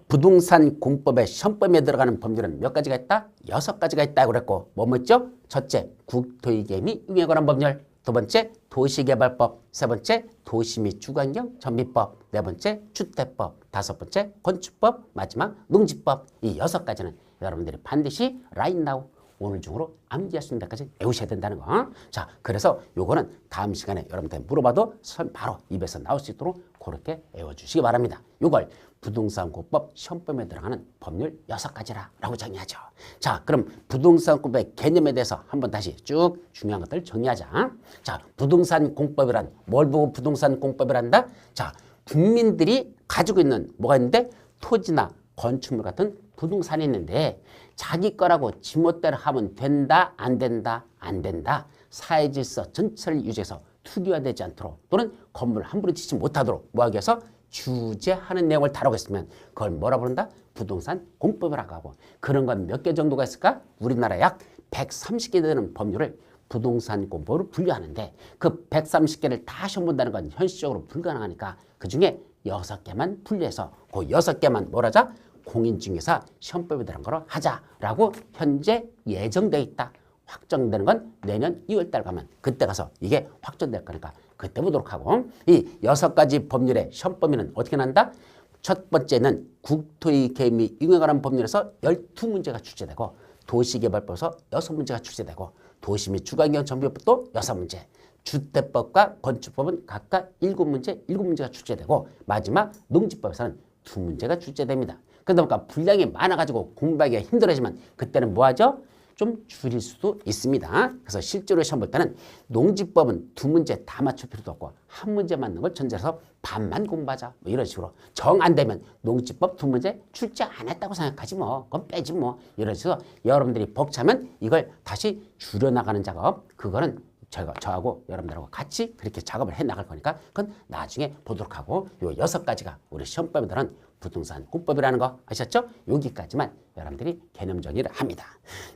부동산 공법의 형법에 들어가는 법률은 몇 가지가 있다? 6가지가 있다고 그랬고 뭐 있죠? 첫째, 국토위계 및 융에 관한 법률. 두 번째, 도시개발법. 세 번째, 도시 및 주거환경 정비법. 네 번째, 주택법. 다섯 번째, 건축법. 마지막, 농지법. 이 6가지는 여러분들이 반드시 right now 오늘 중으로 암기할 수 있는 데까지 외우셔야 된다는 거. 자, 그래서 요거는 다음 시간에 여러분들 물어봐도 바로 입에서 나올 수 있도록 그렇게 외워주시기 바랍니다. 요걸 부동산공법 시험범에 들어가는 법률 6가지라고 정의하죠. 자, 그럼 부동산공법의 개념에 대해서 한번 다시 쭉 중요한 것들 정리하자. 자, 부동산공법이란 뭘 보고 부동산공법이란다? 자, 국민들이 가지고 있는 뭐가 있는데 토지나 건축물 같은 부동산이 있는데 자기 거라고 지멋대로 하면 된다, 안 된다, 안 된다. 사회질서 전체를 유지해서 투기화되지 않도록 또는 건물을 함부로 짓지 못하도록 뭐하기 위해서 규제하는 내용을 다루겠으면 그걸 뭐라 부른다? 부동산 공법이라고 하고 그런 건 몇 개 정도가 있을까? 우리나라 약 130개 되는 법률을 부동산 공법으로 분류하는데 그 130개를 다 시험 본다는 건 현실적으로 불가능하니까 그중에 6개만 분류해서 그 6개만 뭐라자? 공인중개사 시험법에 들어간 거로 하자라고 현재 예정돼 있다. 확정되는 건 내년 2월달 가면 그때 가서 이게 확정될 거니까 그때 보도록 하고 이 6가지 법률의 시험 범위는 어떻게 난다? 첫 번째는 국토의 개입 및 융에 관한 법률에서 12문제가 출제되고 도시개발법에서 6문제가 출제되고 도시 및 주거환경 정비법도 6문제 주택법과 건축법은 각각 7문제, 7문제가 출제되고 마지막 농지법에서는 2문제가 출제됩니다. 그러다 보니까 분량이 많아가지고 공부하기가 힘들어지만 그때는 뭐하죠? 좀 줄일 수도 있습니다. 그래서 실제로 시험 볼 때는 농지법은 2문제 다 맞출 필요도 없고 한 문제 맞는 걸 전제해서 반만 공부하자 뭐 이런 식으로 정 안 되면 농지법 2문제 출제 안 했다고 생각하지 뭐 그건 빼지 뭐 이런 식으로 여러분들이 벅차면 이걸 다시 줄여나가는 작업 그거는 저하고 여러분들하고 같이 그렇게 작업을 해 나갈 거니까 그건 나중에 보도록 하고 요 6가지가 우리 시험법에 들은 부동산권법이라는 거 아셨죠? 여기까지만 여러분들이 개념 정의를 합니다.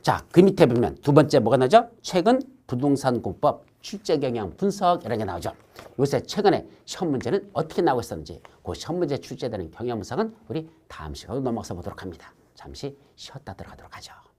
자, 그 밑에 보면 두 번째 뭐가 나오죠? 최근 부동산권법 출제 경향 분석 이런 게 나오죠. 요새 최근에 시험 문제는 어떻게 나오고 있었는지 그 시험 문제 출제되는 경향 분석은 우리 다음 시간으로 넘어가서 보도록 합니다. 잠시 쉬었다 들어가도록 하죠.